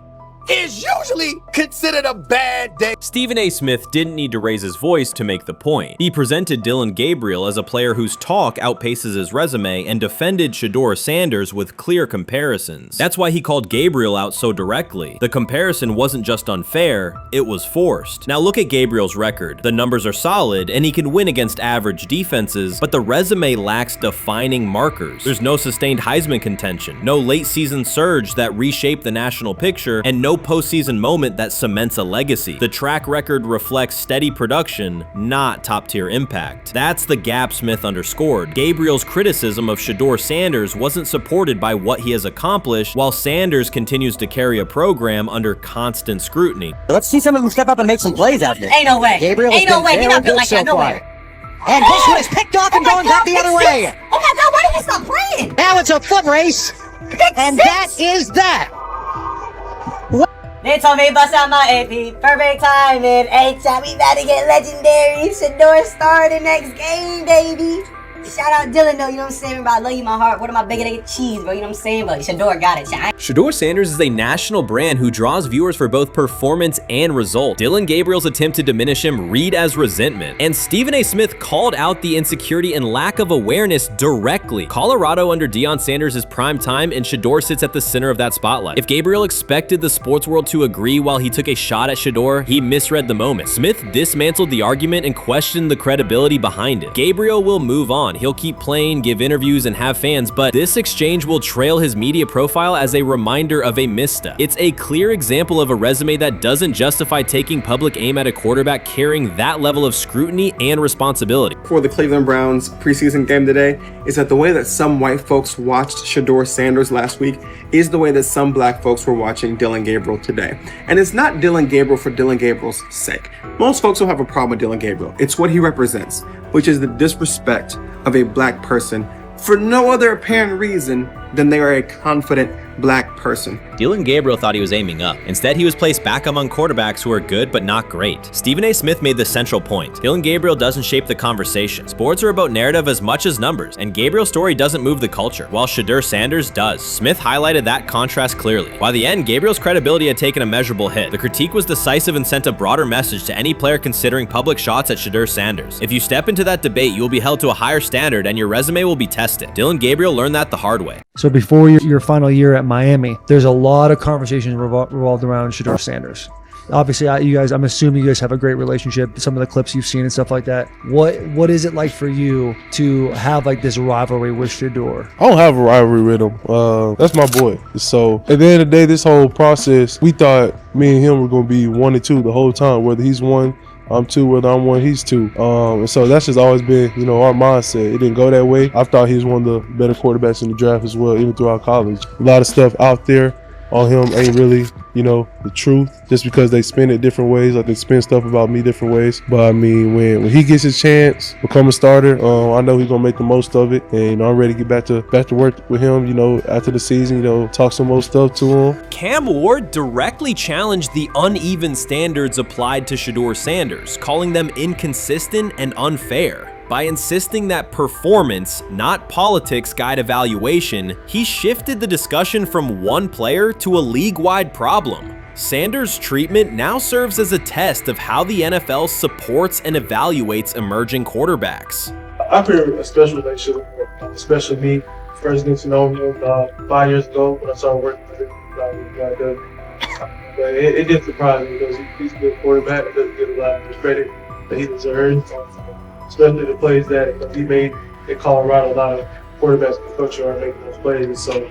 is usually considered a bad day. Stephen A. Smith didn't need to raise his voice to make the point. He presented Dylan Gabriel as a player whose talk outpaces his resume and defended SHEDEUR Sanders with clear comparisons. That's why he called Gabriel out so directly. The comparison wasn't just unfair, it was forced. Now look at Gabriel's record. The numbers are solid and he can win against average defenses, but the resume lacks defining markers. There's no sustained Heisman contention, no late season surge that reshaped the national picture, and no postseason moment that cements a legacy. The track record reflects steady production, not top-tier impact. That's the gap Smith underscored. Gabriel's criticism of SHEDEUR Sanders wasn't supported by what he has accomplished, while Sanders continues to carry a program under constant scrutiny. Let's see some of them step up and make some plays out there. Ain't no way. Gabriel ain't no way. He's not built like that. No way. And this one is picked off and going back the other way. Oh my God, why did he stop playing? Now it's a foot race. And that is that. They told me bust out my AP, perfect timing. H-shot, we about to get legendary. SHEDEUR started next game, baby. Shout out Dylan though, you know what I'm saying? Bro, I love you, my heart. What am I bigger than cheese, bro? You know what I'm saying? But SHEDEUR got it. SHEDEUR Sanders is a national brand who draws viewers for both performance and result. Dylan Gabriel's attempt to diminish him read as resentment. And Stephen A. Smith called out the insecurity and lack of awareness directly. Colorado under Deion Sanders is prime time, and SHEDEUR sits at the center of that spotlight. If Gabriel expected the sports world to agree while he took a shot at SHEDEUR, he misread the moment. Smith dismantled the argument and questioned the credibility behind it. Gabriel will move on. He'll keep playing, give interviews, and have fans, but this exchange will trail his media profile as a reminder of a misstep. It's a clear example of a resume that doesn't justify taking public aim at a quarterback carrying that level of scrutiny and responsibility. For the Cleveland Browns preseason game today is that the way that some white folks watched SHEDEUR Sanders last week is the way that some black folks were watching Dylan Gabriel today. And it's not Dylan Gabriel for Dylan Gabriel's sake. Most folks don't have a problem with Dylan Gabriel. It's what he represents, which is the disrespect of a black person for no other apparent reason than they are a confident black person. Dylan Gabriel thought he was aiming up. Instead, he was placed back among quarterbacks who are good but not great. Stephen A. Smith made the central point. Dylan Gabriel doesn't shape the conversation. Sports are about narrative as much as numbers, and Gabriel's story doesn't move the culture, while SHEDEUR Sanders does. Smith highlighted that contrast clearly. By the end, Gabriel's credibility had taken a measurable hit. The critique was decisive and sent a broader message to any player considering public shots at SHEDEUR Sanders. If you step into that debate, you will be held to a higher standard and your resume will be tested. Dylan Gabriel learned that the hard way. So before your final year at Miami, there's a lot of conversations revolved around SHEDEUR Sanders. Obviously, I'm assuming you guys have a great relationship. Some of the clips you've seen and stuff like that. What is it like for you to have like this rivalry with SHEDEUR? I don't have a rivalry with him. That's my boy. So at the end of the day, this whole process, we thought me and him were going to be 1 and 2 the whole time. Whether he's 1, I'm 2, whether I'm 1, he's 2. And so that's just always been, our mindset. It didn't go that way. I thought he was one of the better quarterbacks in the draft as well, even throughout college. A lot of stuff out there on him ain't really, the truth, just because they spin it different ways. Like they spin stuff about me different ways. But I mean, when he gets his chance, become a starter, I know he's gonna make the most of it. And I'm ready to get back to work with him, after the season, talk some more stuff to him. Cam Ward directly challenged the uneven standards applied to SHEDEUR Sanders, calling them inconsistent and unfair. By insisting that performance, not politics, guide evaluation, he shifted the discussion from one player to a league-wide problem. Sanders' treatment now serves as a test of how the NFL supports and evaluates emerging quarterbacks. I feel a special relationship, especially me. First getting to know him 5 years ago when I started working with him. But it did surprise me because he's a good quarterback. It doesn't get a lot of the credit that he deserves, especially the plays that he made in Colorado. A lot of quarterbacks in the country are making those plays. So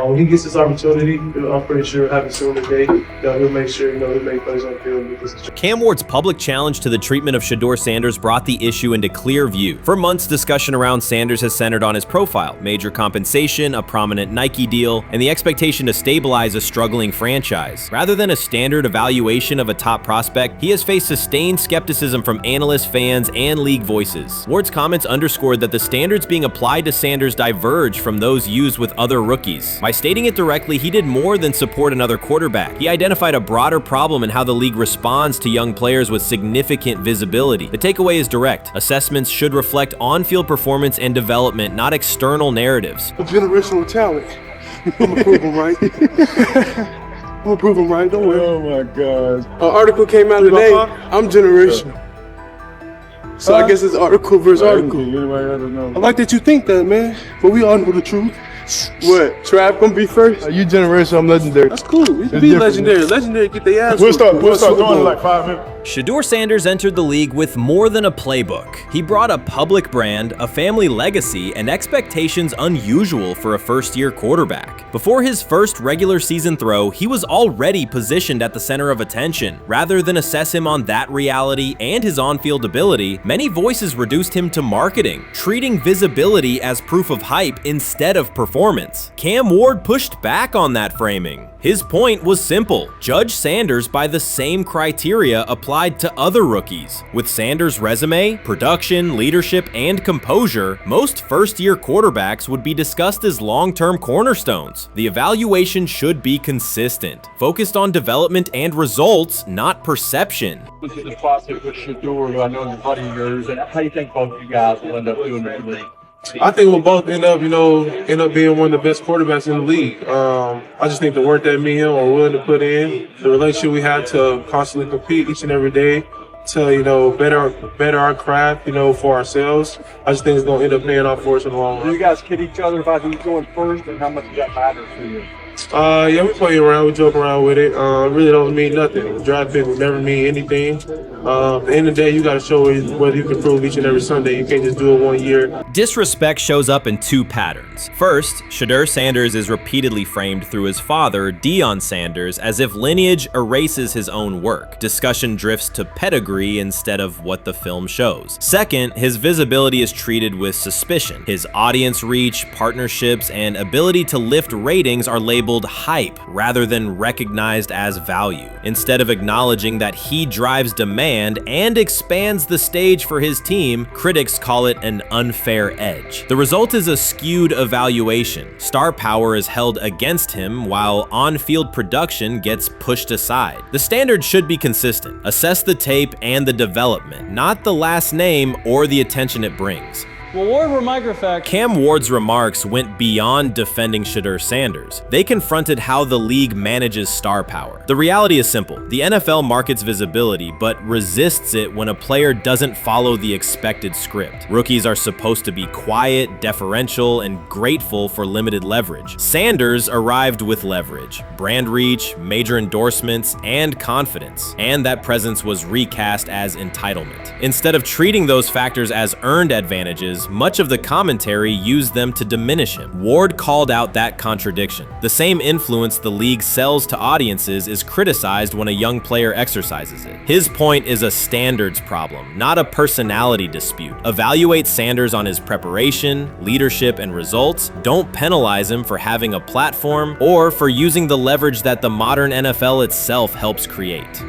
when he gets this opportunity, I'm pretty sure he'll have it soon today. He'll make sure he'll make plays on the field. Cam Ward's public challenge to the treatment of SHEDEUR Sanders brought the issue into clear view. For months, discussion around Sanders has centered on his profile, major compensation, a prominent Nike deal, and the expectation to stabilize a struggling franchise. Rather than a standard evaluation of a top prospect, he has faced sustained skepticism from analysts, fans, and league voices. Ward's comments underscored that the standards being applied to Sanders diverge from those used with other rookies. By stating it directly, he did more than support another quarterback. He identified a broader problem in how the league responds to young players with significant visibility. The takeaway is direct. Assessments should reflect on-field performance and development, not external narratives. A generational talent. I'm gonna prove him right. I'm gonna prove him right, don't worry. Oh my God. An article came out today. I'm generational. So I guess it's article versus article. I like that you think that, man. But we all know the truth. What? Trav gonna be first? You generational, I'm legendary. That's cool. We can be legendary. Legendary get their ass. We'll start doing in like 5 minutes. SHEDEUR Sanders entered the league with more than a playbook. He brought a public brand, a family legacy, and expectations unusual for a first-year quarterback. Before his first regular season throw, he was already positioned at the center of attention. Rather than assess him on that reality and his on-field ability, many voices reduced him to marketing, treating visibility as proof of hype instead of performance. Cam Ward pushed back on that framing. His point was simple: judge Sanders by the same criteria applied to other rookies. With Sanders' resume, production, leadership, and composure, most first-year quarterbacks would be discussed as long-term cornerstones. The evaluation should be consistent, focused on development and results, not perception. This is the process with SHEDEUR, who I know is a buddy of yours, and how do you think both of you guys will end up doing in the league? I think we'll both end up being one of the best quarterbacks in the league. I just think the work that me and him are willing to put in, the relationship we have to constantly compete each and every day, to better our craft, for ourselves. I just think it's gonna end up paying off for us in the long run. Do you guys kid each other about who's going first, and how much does that matter to you? Yeah, we play around, we joke around with it. Really don't mean nothing. The draft pick will never mean anything. At the end of the day, you got to show whether you can prove each and every Sunday. You can't just do it 1 year. Disrespect shows up in two patterns. First, SHEDEUR Sanders is repeatedly framed through his father, Deion Sanders, as if lineage erases his own work. Discussion drifts to pedigree instead of what the film shows. Second, his visibility is treated with suspicion. His audience reach, partnerships, and ability to lift ratings are labeled hype rather than recognized as value. Instead of acknowledging that he drives demand and expands the stage for his team, critics call it an unfair edge. The result is a skewed evaluation. Star power is held against him while on-field production gets pushed aside. The standard should be consistent. Assess the tape and the development, not the last name or the attention it brings. Well, Ward were microfacts. Cam Ward's remarks went beyond defending SHEDEUR Sanders. They confronted how the league manages star power. The reality is simple. The NFL markets visibility, but resists it when a player doesn't follow the expected script. Rookies are supposed to be quiet, deferential, and grateful for limited leverage. Sanders arrived with leverage, brand reach, major endorsements, and confidence. And that presence was recast as entitlement. Instead of treating those factors as earned advantages, much of the commentary used them to diminish him. Ward called out that contradiction. The same influence the league sells to audiences is criticized when a young player exercises it. His point is a standards problem, not a personality dispute. Evaluate Sanders on his preparation, leadership, and results. Don't penalize him for having a platform or for using the leverage that the modern NFL itself helps create.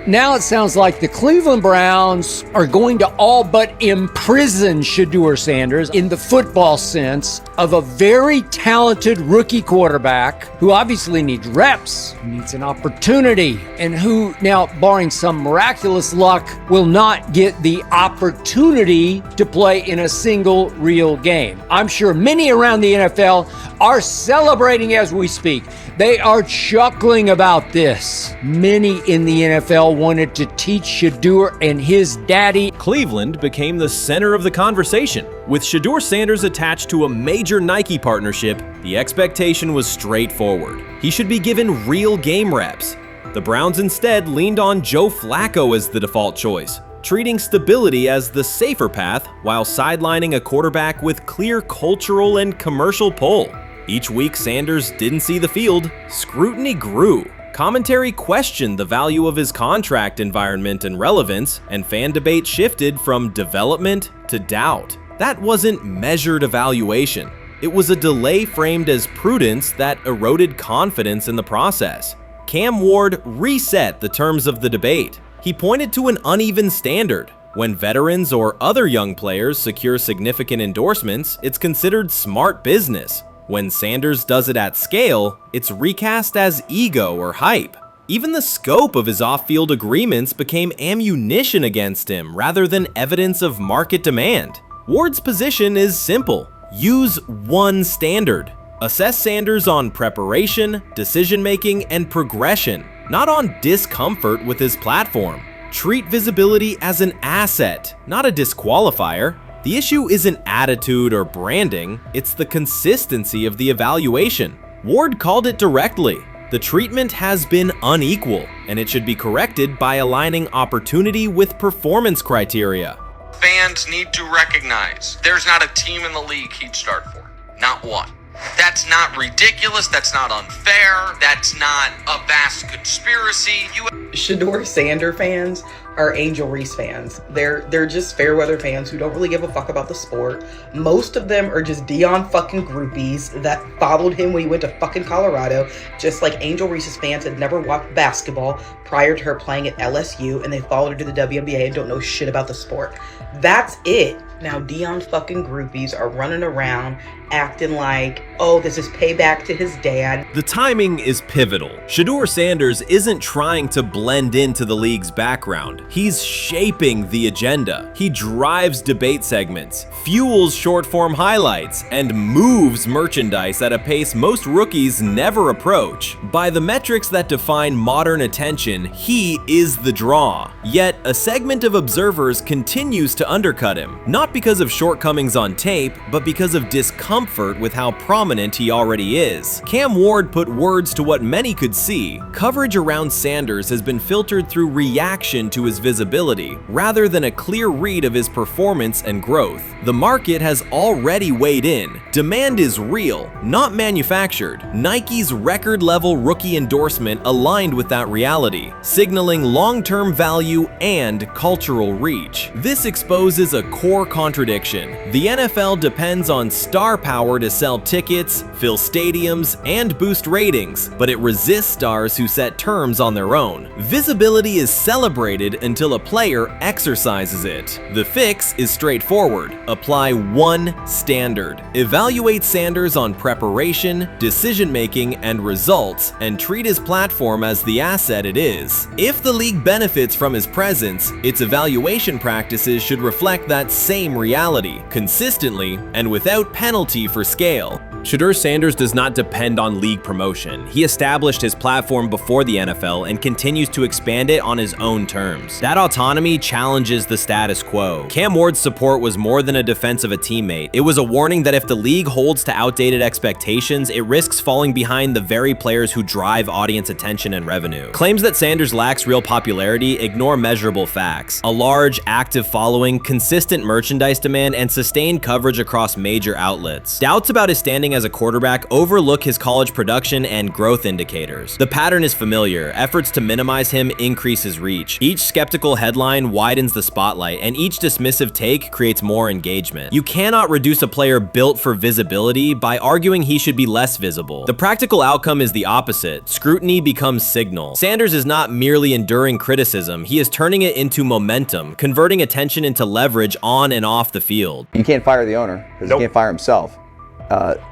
Now it sounds like the Cleveland Browns are going to all but imprison SHEDEUR Sanders in the football sense of a very talented rookie quarterback who obviously needs reps, who needs an opportunity, and who now, barring some miraculous luck, will not get the opportunity to play in a single real game. I'm sure many around the NFL are celebrating as we speak. They are chuckling about this. Many in the NFL wanted to teach SHEDEUR and his daddy. Cleveland became the center of the conversation. With SHEDEUR Sanders attached to a major Nike partnership, the expectation was straightforward. He should be given real game reps. The Browns instead leaned on Joe Flacco as the default choice, treating stability as the safer path while sidelining a quarterback with clear cultural and commercial pull. Each week Sanders didn't see the field, scrutiny grew. Commentary questioned the value of his contract environment and relevance, and fan debate shifted from development to doubt. That wasn't measured evaluation. It was a delay framed as prudence that eroded confidence in the process. Cam Ward reset the terms of the debate. He pointed to an uneven standard. When veterans or other young players secure significant endorsements, it's considered smart business. When Sanders does it at scale, it's recast as ego or hype. Even the scope of his off-field agreements became ammunition against him rather than evidence of market demand. Ward's position is simple. Use one standard. Assess Sanders on preparation, decision-making, and progression, not on discomfort with his platform. Treat visibility as an asset, not a disqualifier. The issue isn't attitude or branding, it's the consistency of the evaluation. Ward called it directly. The treatment has been unequal, and it should be corrected by aligning opportunity with performance criteria. Fans need to recognize there's not a team in the league he'd start for. Not one. That's not ridiculous, that's not unfair, that's not a vast conspiracy. SHEDEUR Sanders fans are Angel Reese fans. They're just fair weather fans who don't really give a fuck about the sport. Most of them are just Dion fucking groupies that followed him when he went to fucking Colorado, just like Angel Reese's fans had never watched basketball prior to her playing at LSU, and they followed her to the WNBA and don't know shit about the sport. That's it. Now Dion fucking groupies are running around acting like, oh, this is payback to his dad. The timing is pivotal. SHEDEUR Sanders isn't trying to blend into the league's background. He's shaping the agenda. He drives debate segments, fuels short-form highlights, and moves merchandise at a pace most rookies never approach. By the metrics that define modern attention, he is the draw. Yet, a segment of observers continues to undercut him, not because of shortcomings on tape, but because of discomfort with how prominent he already is. Cam Ward put words to what many could see. Coverage around Sanders has been filtered through reaction to his visibility, rather than a clear read of his performance and growth. The market has already weighed in. Demand is real, not manufactured. Nike's record-level rookie endorsement aligned with that reality, signaling long-term value and cultural reach. This exposes a core contradiction. The NFL depends on star power to sell tickets, fill stadiums, and boost ratings, but it resists stars who set terms on their own. Visibility is celebrated until a player exercises it. The fix is straightforward. Apply one standard. Evaluate Sanders on preparation, decision-making, and results, and treat his platform as the asset it is. If the league benefits from his presence, its evaluation practices should reflect that same reality, consistently and without penalty for scale. SHEDEUR Sanders does not depend on league promotion. He established his platform before the NFL and continues to expand it on his own terms. That autonomy challenges the status quo. Cam Ward's support was more than a defense of a teammate. It was a warning that if the league holds to outdated expectations, it risks falling behind the very players who drive audience attention and revenue. Claims that Sanders lacks real popularity ignore measurable facts. A large, active following, consistent merchandise demand, and sustained coverage across major outlets. Doubts about his standing as a quarterback overlook his college production and growth indicators. The pattern is familiar. Efforts to minimize him increase his reach. Each skeptical headline widens the spotlight, and each dismissive take creates more engagement. You cannot reduce a player built for visibility by arguing he should be less visible. The practical outcome is the opposite. Scrutiny becomes signal. Sanders is not merely enduring criticism, he is turning it into momentum, converting attention into leverage on and off the field. You can't fire the owner because he can't fire himself.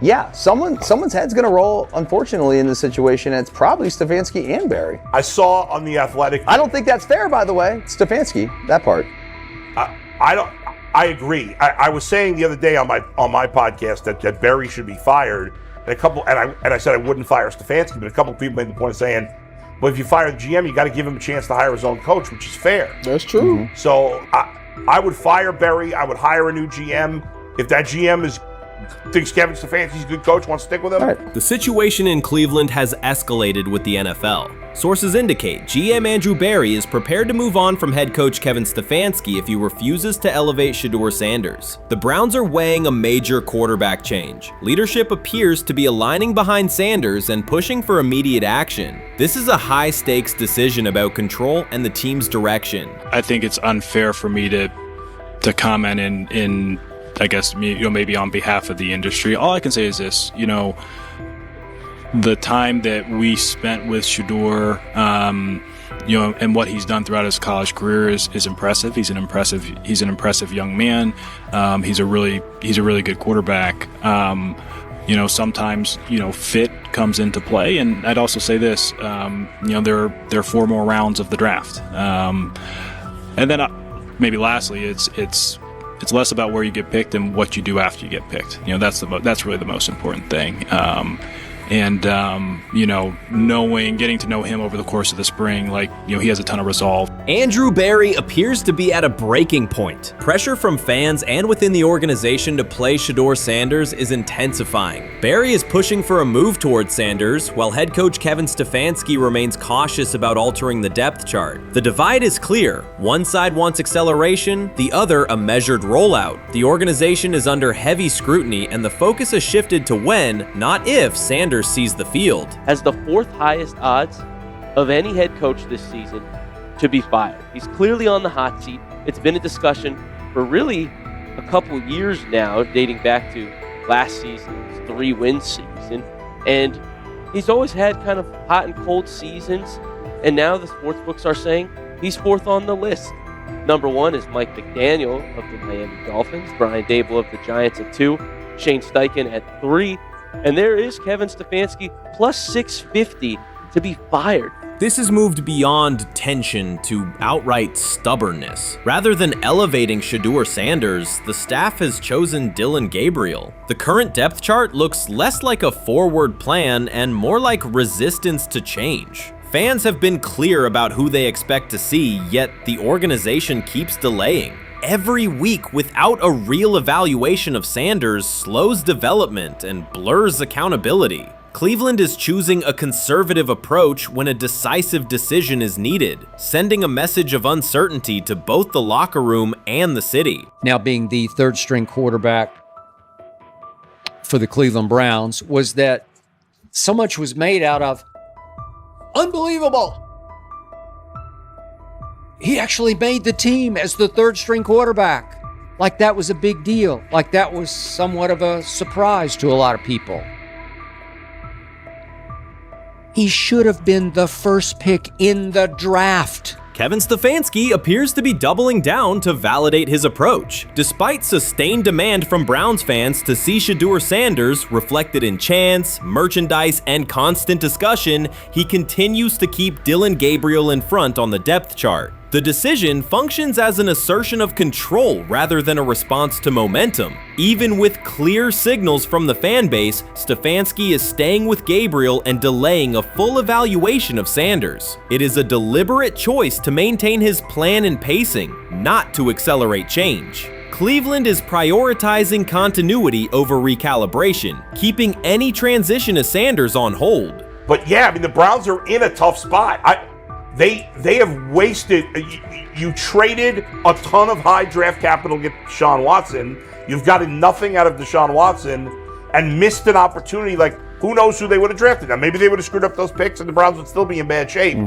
Yeah, someone's head's gonna roll, unfortunately, in this situation, and it's probably Stefanski and Barry. I saw on The Athletic. I don't think that's fair, by the way. Stefanski, that part. I agree. I was saying the other day on my podcast that Barry should be fired And I said I wouldn't fire Stefanski, but a couple people made the point of saying, well, if you fire the GM, you got to give him a chance to hire his own coach, which is fair. That's true. So I would fire Berry. I would hire a new GM. If that GM thinks Kevin Stefanski's a good coach, wants to stick with him. The situation in Cleveland has escalated with the NFL. Sources indicate GM Andrew Berry is prepared to move on from head coach Kevin Stefanski if he refuses to elevate SHEDEUR Sanders. The Browns are weighing a major quarterback change. Leadership appears to be aligning behind Sanders and pushing for immediate action. This is a high-stakes decision about control and the team's direction. I think it's unfair for me to comment in I guess, maybe on behalf of the industry. All I can say is this, the time that we spent with SHEDEUR, and what he's done throughout his college career is impressive. He's an impressive young man. He's a really good quarterback. Sometimes, fit comes into play. And I'd also say this, there are 4 more rounds of the draft. And then maybe lastly, it's less about where you get picked and what you do after you get picked. That's really the most important thing. Getting to know him over the course of the spring, he has a ton of resolve. Andrew Berry appears to be at a breaking point. Pressure from fans and within the organization to play SHEDEUR Sanders is intensifying. Berry is pushing for a move towards Sanders, while head coach Kevin Stefanski remains cautious about altering the depth chart. The divide is clear. One side wants acceleration, the other a measured rollout. The organization is under heavy scrutiny, and the focus has shifted to when, not if, Sanders sees the field. Has the 4th highest odds of any head coach this season to be fired. He's clearly on the hot seat. It's been a discussion for really a couple years now, dating back to last season's 3-win season. And he's always had kind of hot and cold seasons. And now the sports books are saying he's 4th on the list. Number 1 is Mike McDaniel of the Miami Dolphins, Brian Dable of the Giants at 2, Shane Steichen at 3, and there is Kevin Stefanski plus 650 to be fired. This has moved beyond tension to outright stubbornness. Rather than elevating SHEDEUR Sanders, the staff has chosen Dillon Gabriel. The current depth chart looks less like a forward plan and more like resistance to change. Fans have been clear about who they expect to see, yet the organization keeps delaying. Every week without a real evaluation of Sanders slows development and blurs accountability. Cleveland is choosing a conservative approach when a decisive decision is needed, sending a message of uncertainty to both the locker room and the city. Now being the 3rd string quarterback for the Cleveland Browns, was that so much was made out of unbelievable. He actually made the team as the 3rd string quarterback. Like that was a big deal. Like that was somewhat of a surprise to a lot of people. He should have been the 1st pick in the draft. Kevin Stefanski appears to be doubling down to validate his approach. Despite sustained demand from Browns fans to see SHEDEUR Sanders reflected in chants, merchandise, and constant discussion, he continues to keep Dillon Gabriel in front on the depth chart. The decision functions as an assertion of control rather than a response to momentum. Even with clear signals from the fan base, Stefanski is staying with Gabriel and delaying a full evaluation of Sanders. It is a deliberate choice to maintain his plan and pacing, not to accelerate change. Cleveland is prioritizing continuity over recalibration, keeping any transition to Sanders on hold. But yeah, the Browns are in a tough spot. They have wasted. You traded a ton of high draft capital to get Deshaun Watson. You've gotten nothing out of Deshaun Watson and missed an opportunity. Who knows who they would have drafted? Now, maybe they would have screwed up those picks and the Browns would still be in bad shape.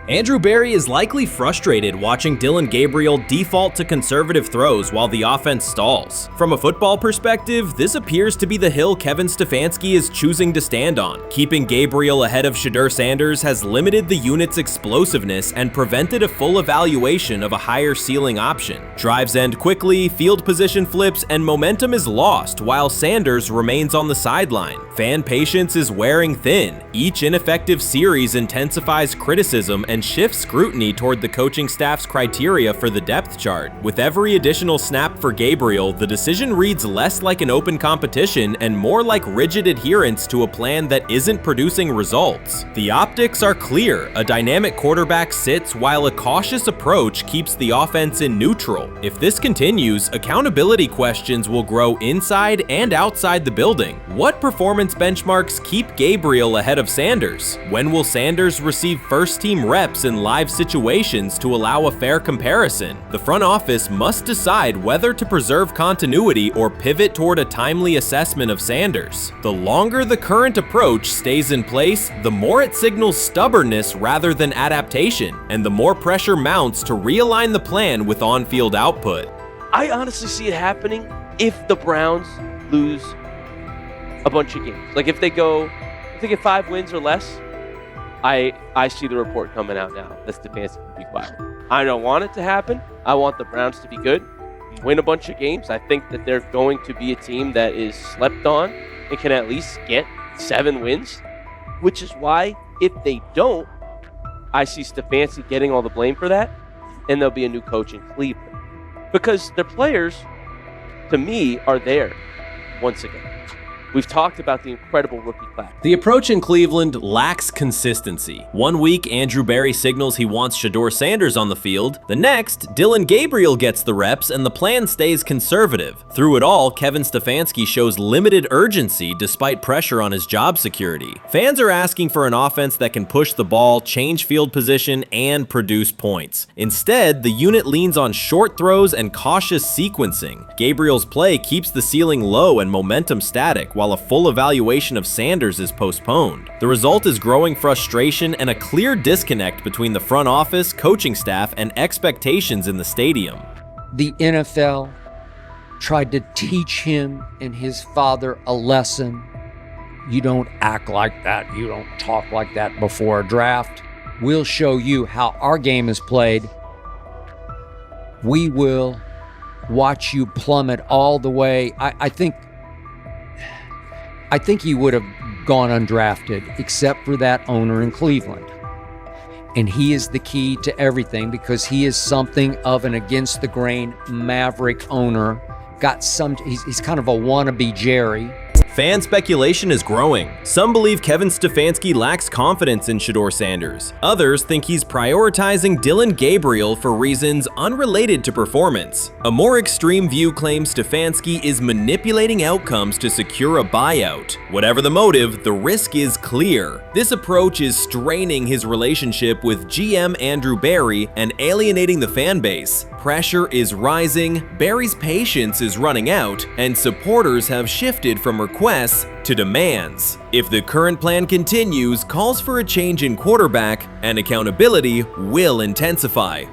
Andrew Berry is likely frustrated watching Dillon Gabriel default to conservative throws while the offense stalls. From a football perspective, this appears to be the hill Kevin Stefanski is choosing to stand on. Keeping Gabriel ahead of SHEDEUR Sanders has limited the unit's explosiveness and prevented a full evaluation of a higher ceiling option. Drives end quickly, field position flips, and momentum is lost while Sanders remains on the sideline. Fan patience patience is wearing thin. Each ineffective series intensifies criticism and shifts scrutiny toward the coaching staff's criteria for the depth chart. With every additional snap for Gabriel, the decision reads less like an open competition and more like rigid adherence to a plan that isn't producing results. The optics are clear. A dynamic quarterback sits while a cautious approach keeps the offense in neutral. If this continues, accountability questions will grow inside and outside the building. What performance benchmarks keep Gabriel ahead of Sanders? When will Sanders receive first-team reps in live situations to allow a fair comparison? The front office must decide whether to preserve continuity or pivot toward a timely assessment of Sanders. The longer the current approach stays in place, the more it signals stubbornness rather than adaptation, and the more pressure mounts to realign the plan with on-field output. I honestly see it happening if the Browns lose a bunch of games. Like if they get 5 wins or less, I see the report coming out now that Stefanski will be fired. I don't want it to happen. I want the Browns to be good, win a bunch of games. I think that they're going to be a team that is slept on and can at least get 7 wins, which is why if they don't, I see Stefanski getting all the blame for that, and there'll be a new coach in Cleveland. Because their players, to me, are there once again. We've talked about the incredible rookie class. The approach in Cleveland lacks consistency. One week, Andrew Berry signals he wants SHEDEUR Sanders on the field. The next, Dillon Gabriel gets the reps and the plan stays conservative. Through it all, Kevin Stefanski shows limited urgency despite pressure on his job security. Fans are asking for an offense that can push the ball, change field position, and produce points. Instead, the unit leans on short throws and cautious sequencing. Gabriel's play keeps the ceiling low and momentum static, while a full evaluation of Sanders is postponed. The result is growing frustration and a clear disconnect between the front office, coaching staff, and expectations in the stadium. The NFL tried to teach him and his father a lesson. You don't act like that. You don't talk like that before a draft. We'll show you how our game is played. We will watch you plummet all the way. I think he would have gone undrafted except for that owner in Cleveland. And he is the key to everything because he is something of an against-the-grain maverick owner. He's kind of a wannabe Jerry. Fan speculation is growing. Some believe Kevin Stefanski lacks confidence in SHEDEUR Sanders. Others think he's prioritizing Dillon Gabriel for reasons unrelated to performance. A more extreme view claims Stefanski is manipulating outcomes to secure a buyout. Whatever the motive, the risk is clear. This approach is straining his relationship with GM Andrew Berry and alienating the fan base. Pressure is rising, Berry's patience is running out, and supporters have shifted from requests to demands. If the current plan continues, calls for a change in quarterback and accountability will intensify.